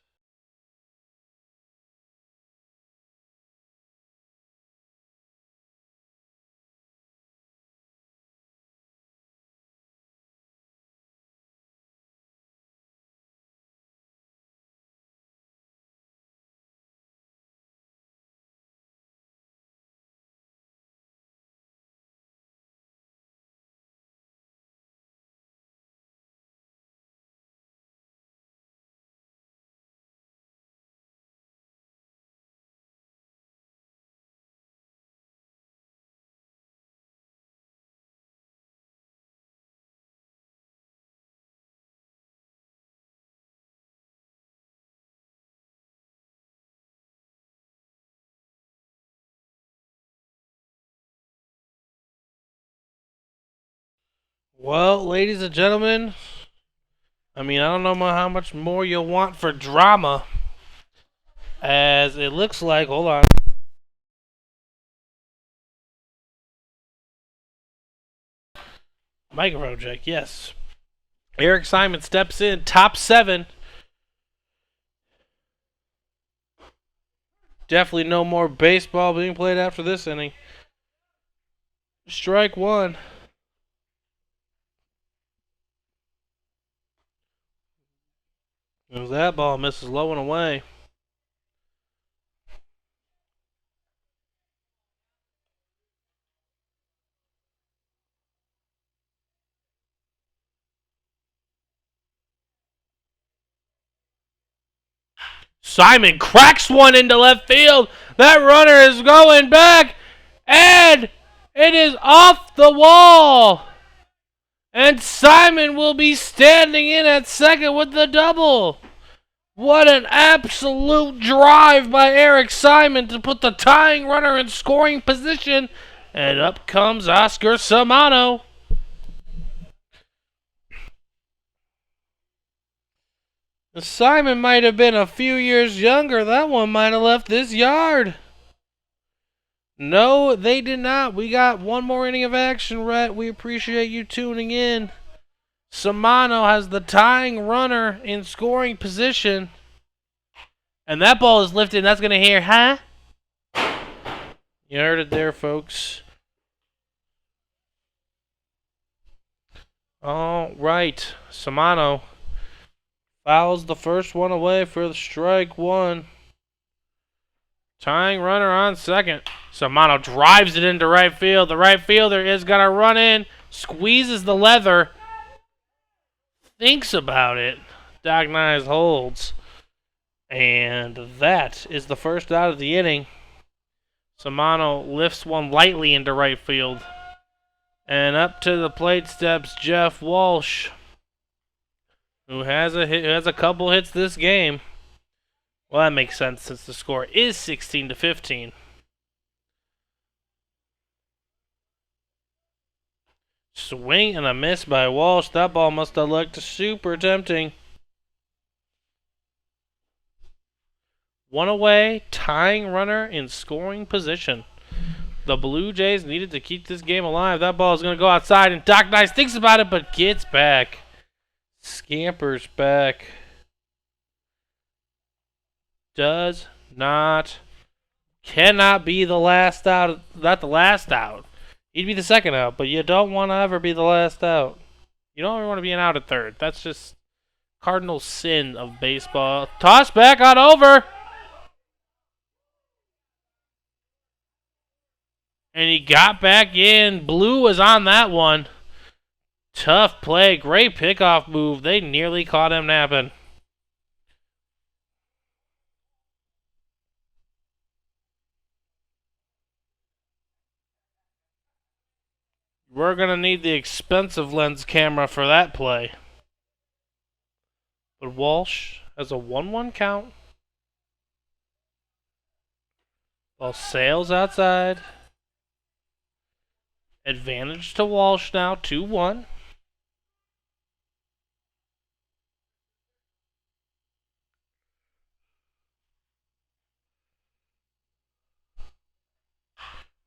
Well, ladies and gentlemen, I don't know how much more you'll want for drama, as it looks like, hold on. Microphone check, yes. Eric Simon steps in, top 7. Definitely no more baseball being played after this inning. Strike 1. As that ball misses low and away. Simon cracks one into left field. That runner is going back, and it is off the wall. And Simon will be standing in at second with the double. What an absolute drive by Eric Simon to put the tying runner in scoring position. And up comes Oscar Samano. Simon might have been a few years younger. That one might have left this yard. No, they did not. We got one more inning of action, Rhett. We appreciate you tuning in. Samano has the tying runner in scoring position. And that ball is lifted, and that's going to hear, huh? You heard it there, folks. All right. Samano fouls the first one away for the strike 1. Tying runner on second. Samano drives it into right field. The right fielder is going to run in, squeezes the leather, thinks about it. Doc Nyes holds. And that is the first out of the inning. Samano lifts one lightly into right field. And up to the plate steps Jeff Walsh, who has a couple hits this game. Well, that makes sense since the score is 16-15. Swing and a miss by Walsh. That ball must have looked super tempting. One away, tying runner in scoring position. The Blue Jays needed to keep this game alive. That ball is going to go outside, and Doc Nyes thinks about it, but gets back. Scampers back. Cannot be the last out. Not the last out. He'd be the second out, but you don't want to ever be the last out. You don't ever want to be an out at third. That's just cardinal sin of baseball. Toss back on over. And he got back in. Blue was on that one. Tough play. Great pickoff move. They nearly caught him napping. We're going to need the expensive lens camera for that play. But Walsh has a 1-1 count. Ball sails outside. Advantage to Walsh now, 2-1.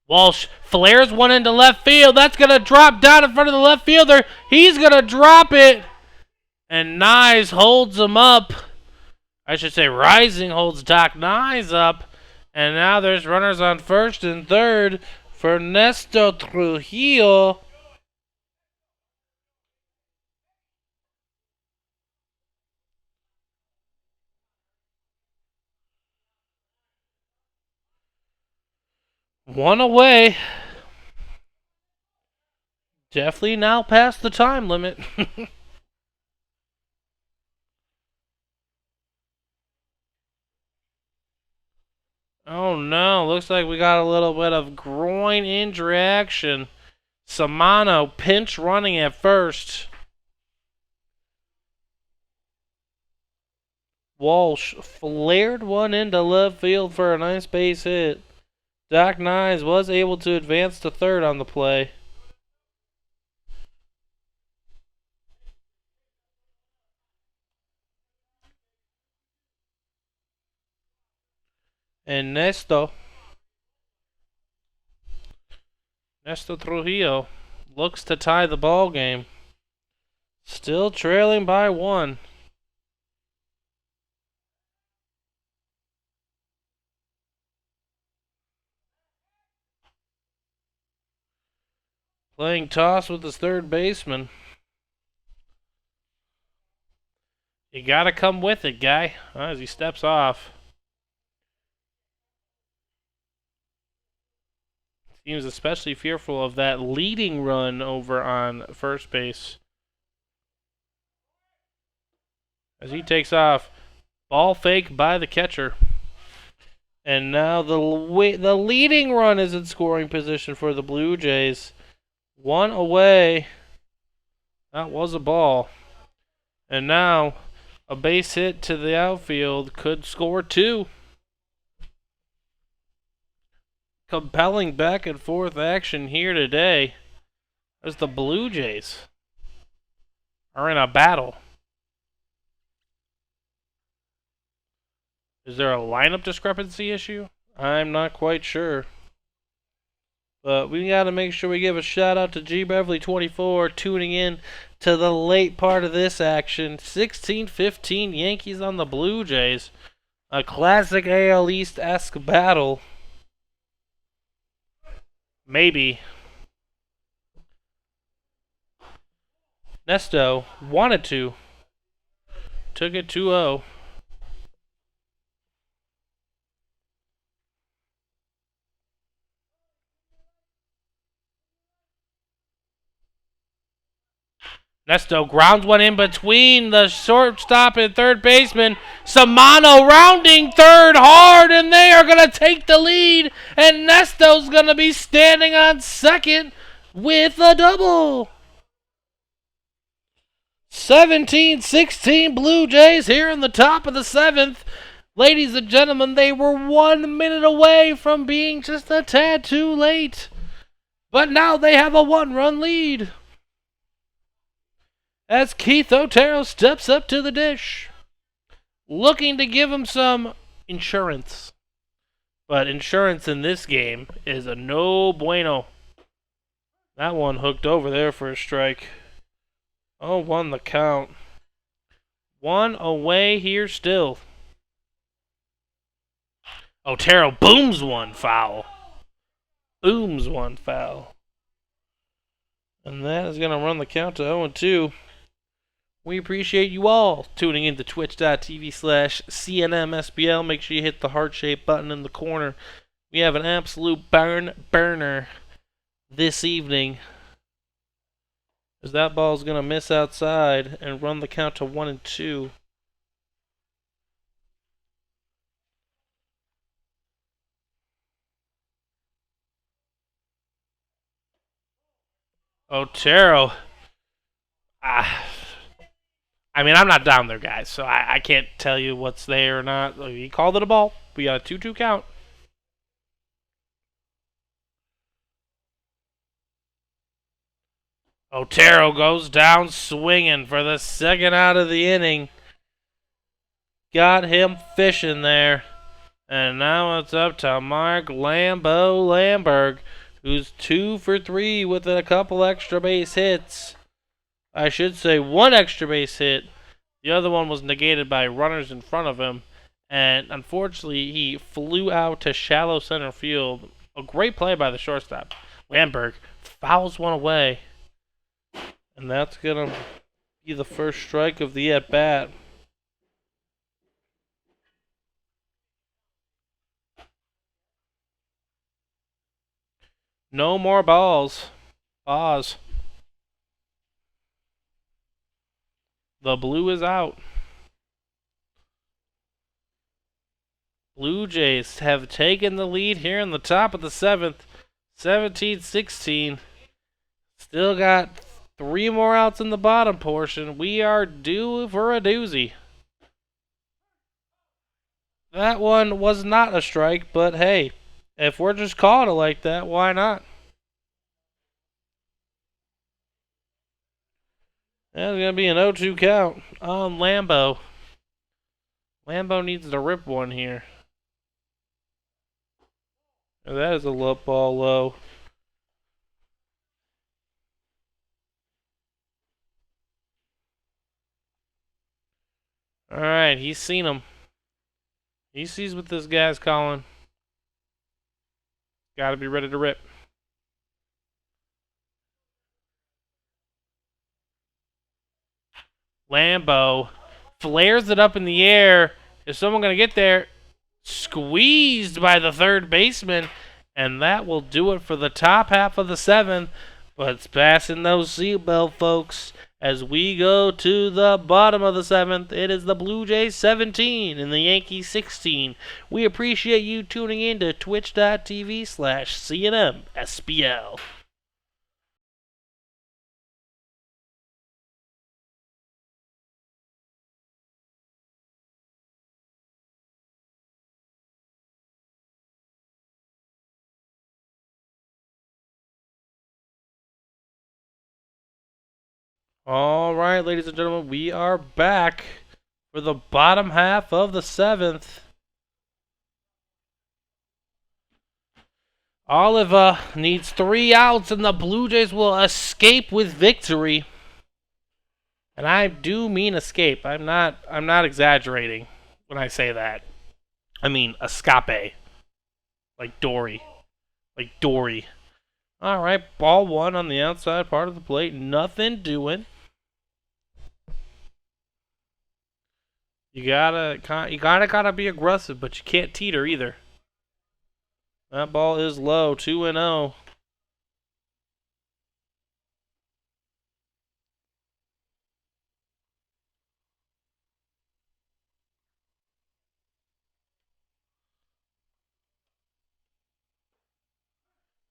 Walsh flares one into left field. That's going to drop down in front of the left fielder. He's going to drop it. And Nyes holds him up. I should say Rising holds Doc Nyes up. And now there's runners on first and third for Ernesto Trujillo. One away. Definitely now past the time limit. Oh no, looks like we got a little bit of groin injury action. Samano pinch running at first. Walsh flared one into left field for a nice base hit. Doc Nyes was able to advance to third on the play. And Nesto Trujillo looks to tie the ball game. Still trailing by 1. Playing toss with his third baseman. You gotta come with it, guy. As he steps off. Seems especially fearful of that leading run over on first base. As he takes off. Ball fake by the catcher. And now the leading run is in scoring position for the Blue Jays. 1 away. That was a ball. And now a base hit to the outfield could score 2. Compelling back and forth action here today as the Blue Jays are in a battle. Is there a lineup discrepancy issue? I'm not quite sure. But we got to make sure we give a shout out to G Beverly 24 tuning in to the late part of this action. 16-15 Yankees on the Blue Jays. A classic AL East-esque battle. Maybe. Nesto wanted to. Took it 2-0. Nesto grounds one in between the shortstop and third baseman. Samano rounding third hard, and they are going to take the lead. And Nesto's going to be standing on second with a double. 17-16 Blue Jays here in the top of the 7th. Ladies and gentlemen, they were 1 minute away from being just a tad too late. But now they have a 1-run lead. As Keith Otero steps up to the dish, looking to give him some insurance. But insurance in this game is a no bueno. That one hooked over there for a strike. 0-1 the count. 1 away here still. Otero booms one foul. And that is going to run the count to 0-2. We appreciate you all tuning in to twitch.tv/CNMSBL. Make sure you hit the heart-shaped button in the corner. We have an absolute burner this evening. As that ball's going to miss outside and run the count to 1-2. Otero. I mean, I'm not down there, guys, so I can't tell you what's there or not. He called it a ball. We got a 2-2 count. Otero goes down swinging for the second out of the inning. Got him fishing there. And now it's up to Mark Lamberg, who's 2 for 3 with a couple extra base hits. I should say 1 extra base hit. The other one was negated by runners in front of him. And unfortunately, he flew out to shallow center field. A great play by the shortstop. Lamberg fouls one away. And that's going to be the first strike of the at-bat. No more balls. Pause. The blue is out. Blue Jays have taken the lead here in the top of the 7th. 17-16. Still got 3 more outs in the bottom portion. We are due for a doozy. That one was not a strike, but hey, if we're just calling it like that, why not? That's going to be an 0-2 count on Lambo. Lambo needs to rip one here. And that is a low ball low. Alright, he's seen him. He sees what this guy's calling. Gotta be ready to rip. Lambo flares it up in the air. Is someone going to get there? Squeezed by the third baseman. And that will do it for the top half of the seventh. But it's passing those seatbelt folks. As we go to the bottom of the seventh, it is the Blue Jays 17 and the Yankees 16. We appreciate you tuning in to twitch.tv/CNMSBL. All right, ladies and gentlemen, we are back for the bottom half of the seventh. Oliva needs 3 outs, and the Blue Jays will escape with victory. And I do mean escape. I'm not exaggerating when I say that. I mean escape, like Dory, All right, ball one on the outside part of the plate. Nothing doing. You gotta be aggressive, but you can't teeter either. That ball is low, 2-0.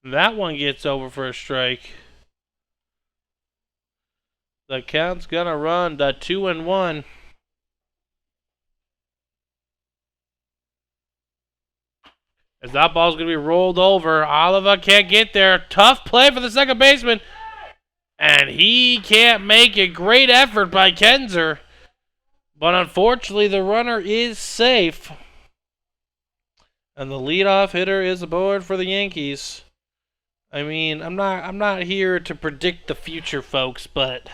That one gets over for a strike. The count's gonna run to 2-1. As that ball's going to be rolled over. Oliva can't get there. Tough play for the second baseman. And he can't make it. Great effort by Kenzer. But unfortunately, the runner is safe. And the leadoff hitter is aboard for the Yankees. I mean, I'm not here to predict the future, folks, but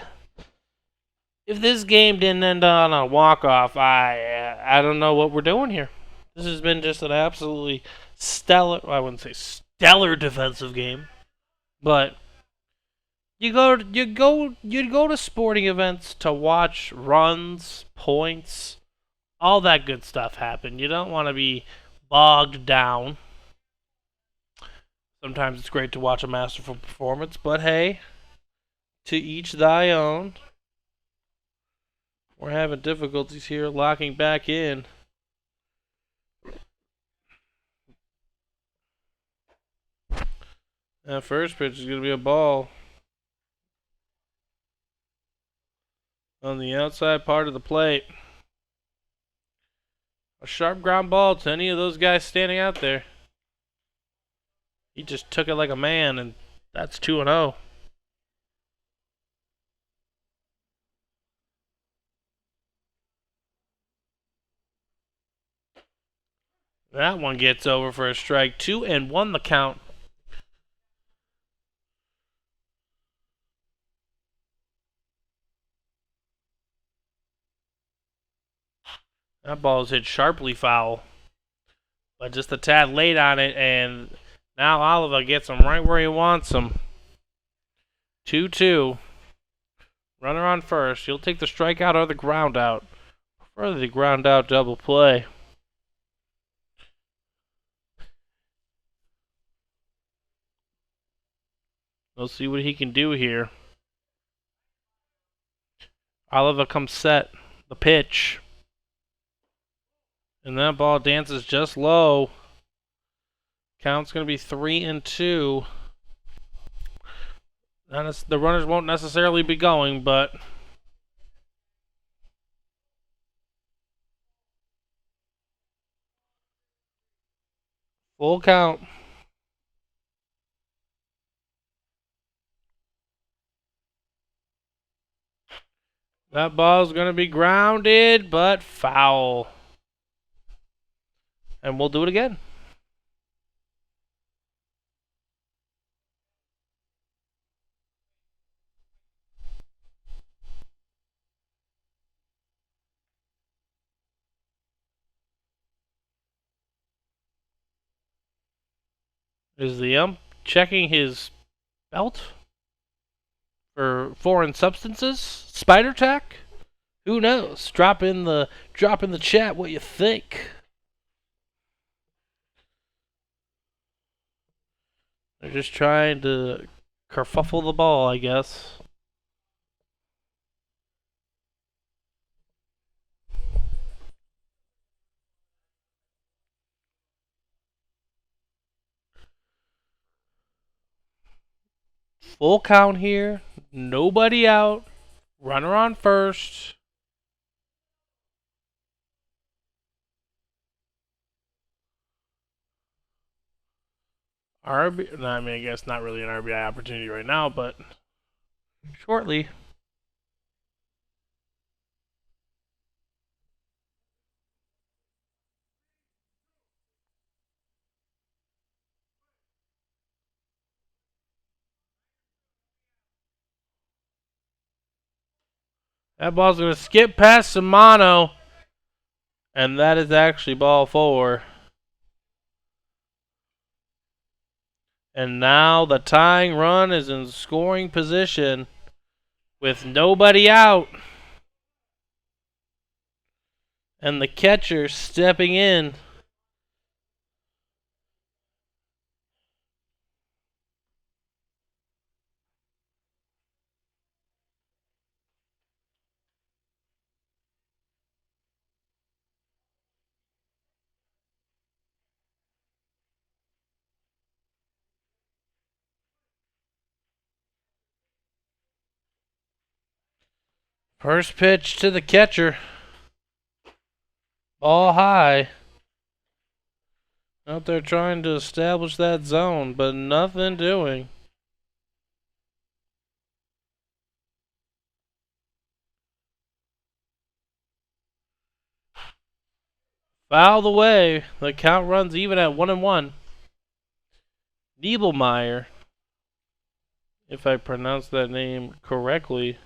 if this game didn't end on a walk-off, I don't know what we're doing here. This has been just an absolutely stellar, well, I wouldn't say stellar defensive game, but you go to sporting events to watch runs, points, all that good stuff happen. You don't want to be bogged down. Sometimes it's great to watch a masterful performance, but hey, to each thy own. We're having difficulties here locking back in. That first pitch is going to be a ball on the outside part of the plate. A sharp ground ball to any of those guys standing out there. He just took it like a man, and that's 2-0. That one gets over for a strike. 2-1 the count. That ball is hit sharply foul. But just a tad late on it, and now Oliva gets him right where he wants him. 2-2. Runner on first. He'll take the strikeout or the ground out. Prefer the ground out double play. We'll see what he can do here. Oliva comes set. The pitch. And that ball dances just low. Count's going to be 3-2. The runners won't necessarily be going, but full count. That ball's going to be grounded, but foul. And we'll do it again. Is the ump checking his belt for foreign substances? Spider tack? Who knows? Drop in the chat what you think. They're just trying to kerfuffle the ball, I guess. Full count here. Nobody out. Runner on first. RB. No, I mean, I guess not really an RBI opportunity right now, but shortly. That ball's going to skip past Samano. And that is actually ball 4. And now the tying run is in scoring position with nobody out. And the catcher stepping in. First pitch to the catcher. Ball high. Out there trying to establish that zone, but nothing doing. Fouled away. The count runs even at 1-1. Niebelmeyer, if I pronounce that name correctly.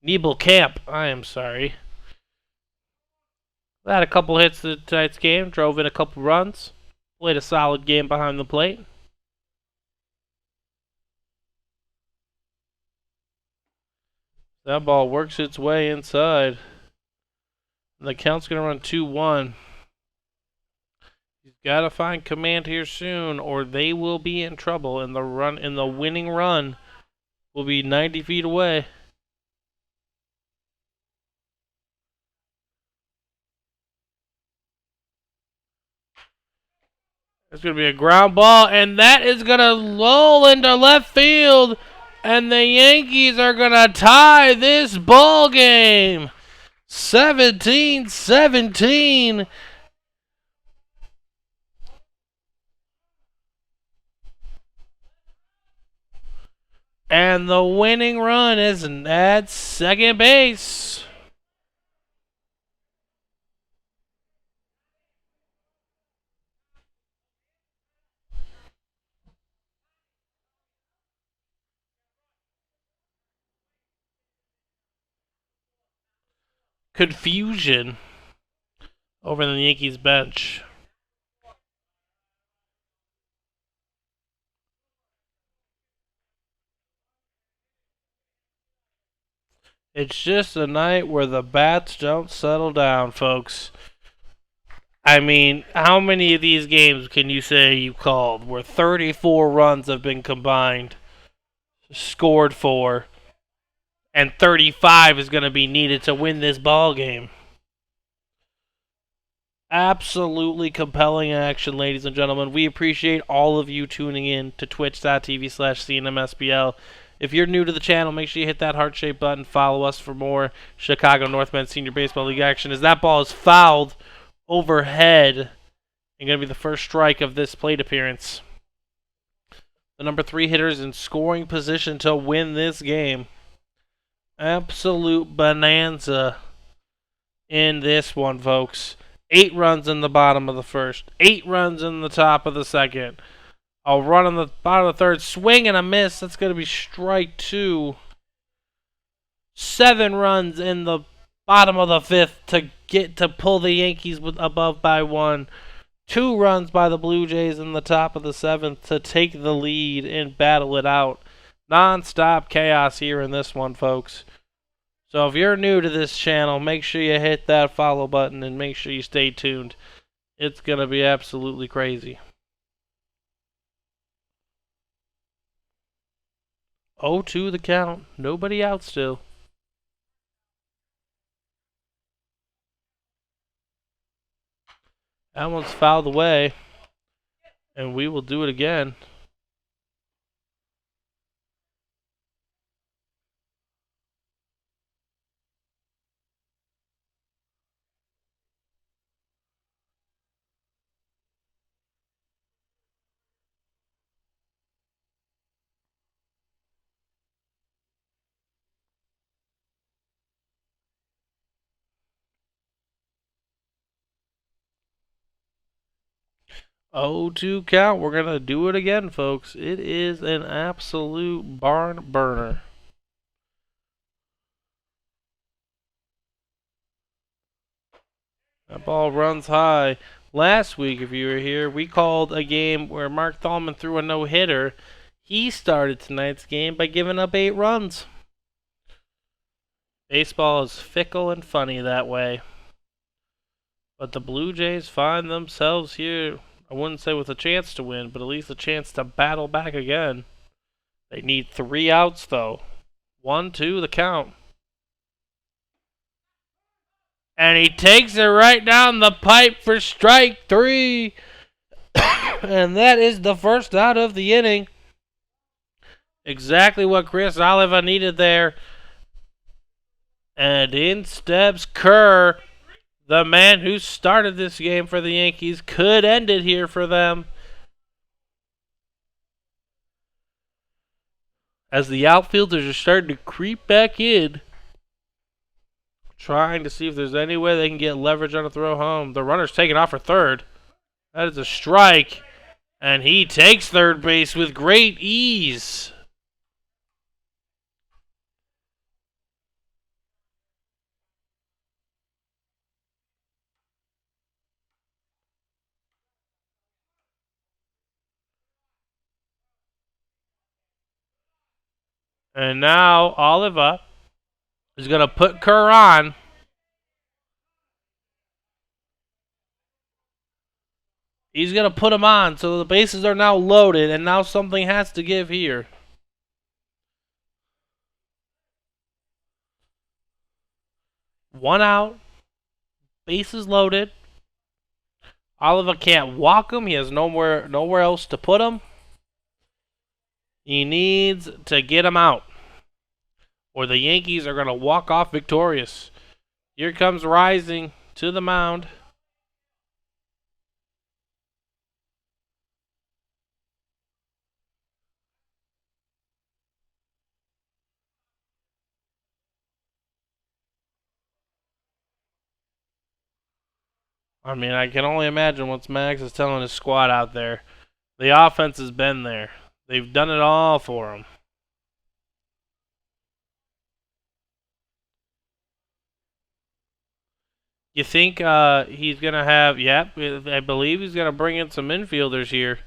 Niebelkamp, I am sorry. Had a couple hits in tonight's game, drove in a couple runs, played a solid game behind the plate. That ball works its way inside. The count's going to run 2-1. He's got to find command here soon, or they will be in trouble, and the winning run will be 90 feet away. It's going to be a ground ball, and that is going to roll into left field, and the Yankees are going to tie this ball game. 17-17. And the winning run is at second base. Confusion over the Yankees bench. It's just a night where the bats don't settle down, folks. I mean, how many of these games can you say you called where 34 runs have been combined, scored for, and 35 is going to be needed to win this ball game? Absolutely compelling action, ladies and gentlemen. We appreciate all of you tuning in to twitch.tv/CNMSBL. If you're new to the channel, make sure you hit that heart-shaped button. Follow us for more Chicago North Bend Senior Baseball League action. As that ball is fouled overhead and going to be the first strike of this plate appearance. The number 3 hitter is in scoring position to win this game. Absolute bonanza in this one, folks. 8 runs in the bottom of the first. 8 runs in the top of the second. A run on the bottom of the third. Swing and a miss. That's going to be strike 2. 7 runs in the bottom of the fifth to pull the Yankees above by 1. 2 runs by the Blue Jays in the top of the 7th to take the lead and battle it out. Non-stop chaos here in this one, folks. So if you're new to this channel, make sure you hit that follow button and make sure you stay tuned. It's going to be absolutely crazy. 0-2 the count. Nobody out still. That one's fouled away. And we will do it again. Oh, 2 count. We're going to do it again, folks. It is an absolute barn burner. That ball runs high. Last week, if you were here, we called a game where Mark Thalman threw a no-hitter. He started tonight's game by giving up 8 runs. Baseball is fickle and funny that way. But the Blue Jays find themselves here, I wouldn't say with a chance to win, but at least a chance to battle back again. They need 3 outs, though. 1-2 the count. And he takes it right down the pipe for strike 3. And that is the first out of the inning. Exactly what Chris Oliva needed there. And in steps Kerr, the man who started this game for the Yankees, could end it here for them. As the outfielders are starting to creep back in, trying to see if there's any way they can get leverage on a throw home. The runner's taking off for third. That is a strike. And he takes third base with great ease. And now Oliva is going to put Kerr on. He's going to put him on, so the bases are now loaded, and now something has to give here. One out. Bases loaded. Oliva can't walk him. He has nowhere else to put him. He needs to get him out, or the Yankees are going to walk off victorious. Here comes Rising to the mound. I mean, I can only imagine what Max is telling his squad out there. The offense has been there. They've done it all for him. You think he's going to have... Yep, I believe he's going to bring in some infielders here.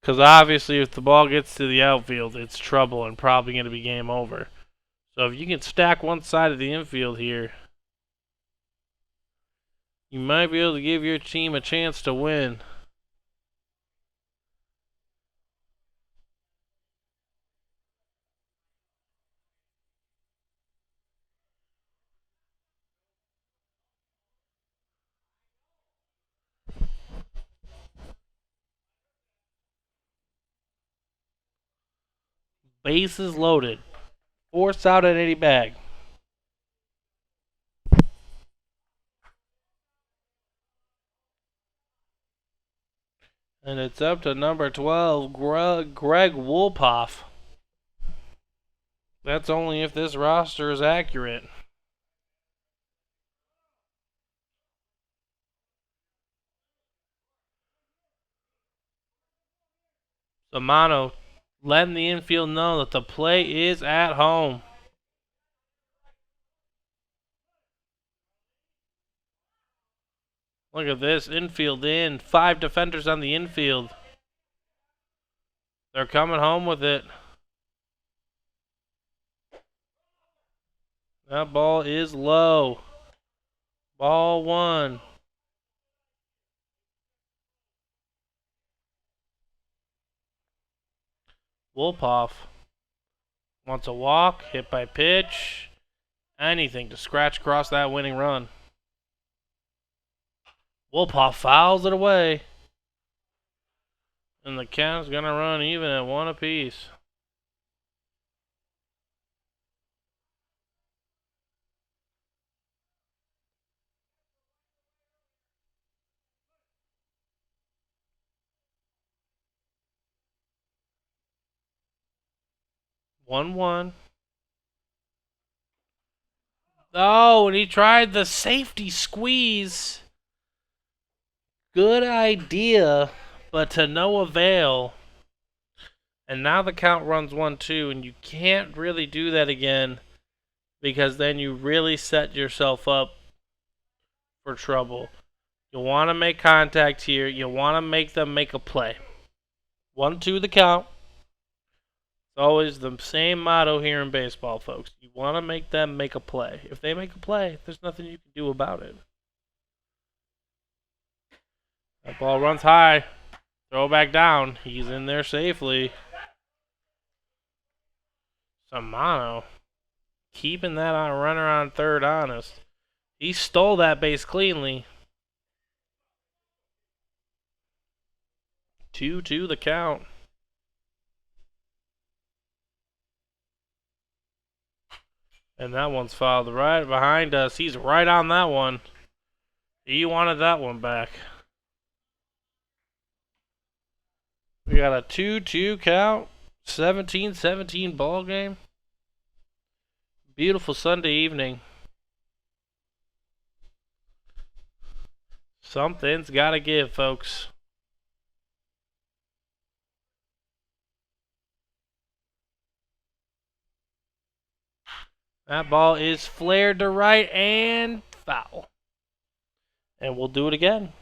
Because obviously if the ball gets to the outfield, it's trouble and probably going to be game over. So if you can stack one side of the infield here, you might be able to give your team a chance to win. Bases loaded. Force out at any bag. And it's up to number 12, Greg Wolpoff. That's only if this roster is accurate. Samano letting the infield know that the play is at home. Look at this. Infield in. 5 defenders on the infield. They're coming home with it. That ball is low. Ball 1. Wolpoff wants a walk, hit by pitch, anything to scratch across that winning run. Wolpoff fouls it away. And the count's going to run even at 1 apiece. One. Oh, and he tried the safety squeeze. Good idea, but to no avail. And now the count runs 1-2, and you can't really do that again because then you really set yourself up for trouble. You want to make contact here. You want to make them make a play. 1-2 the count. It's always the same motto here in baseball, folks. You want to make them make a play. If they make a play, there's nothing you can do about it. That ball runs high. Throw back down. He's in there safely. Samano keeping that runner on third honest. He stole that base cleanly. 2-2 the count. And that one's fouled right behind us. He's right on that one. He wanted that one back. We got a 2-2 count. 17-17 ball game. Beautiful Sunday evening. Something's got to give, folks. That ball is flared to right and foul. And we'll do it again.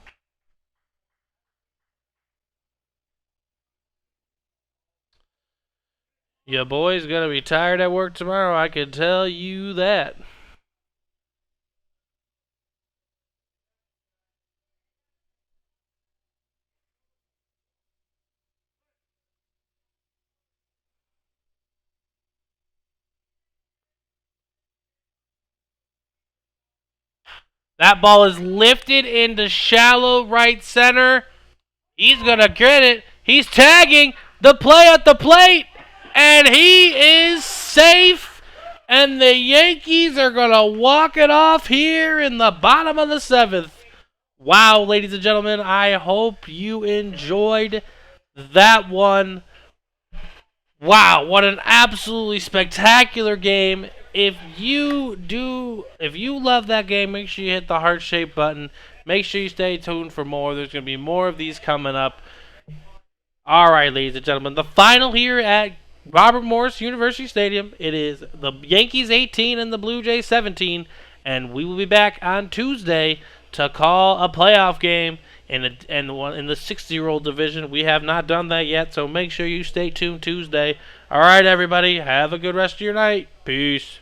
Your boy's going to be tired at work tomorrow, I can tell you that. That ball is lifted into shallow right center. He's going to get it. He's tagging the play at the plate. And he is safe. And the Yankees are going to walk it off here in the bottom of the 7th. Wow, ladies and gentlemen. I hope you enjoyed that one. Wow, what an absolutely spectacular game. If you love that game, make sure you hit the heart-shaped button. Make sure you stay tuned for more. There's going to be more of these coming up. All right, ladies and gentlemen, the final here at Robert Morris University Stadium. It is the Yankees 18 and the Blue Jays 17, and we will be back on Tuesday to call a playoff game in the 60-year-old division. We have not done that yet, so make sure you stay tuned Tuesday. All right, everybody, have a good rest of your night. Peace.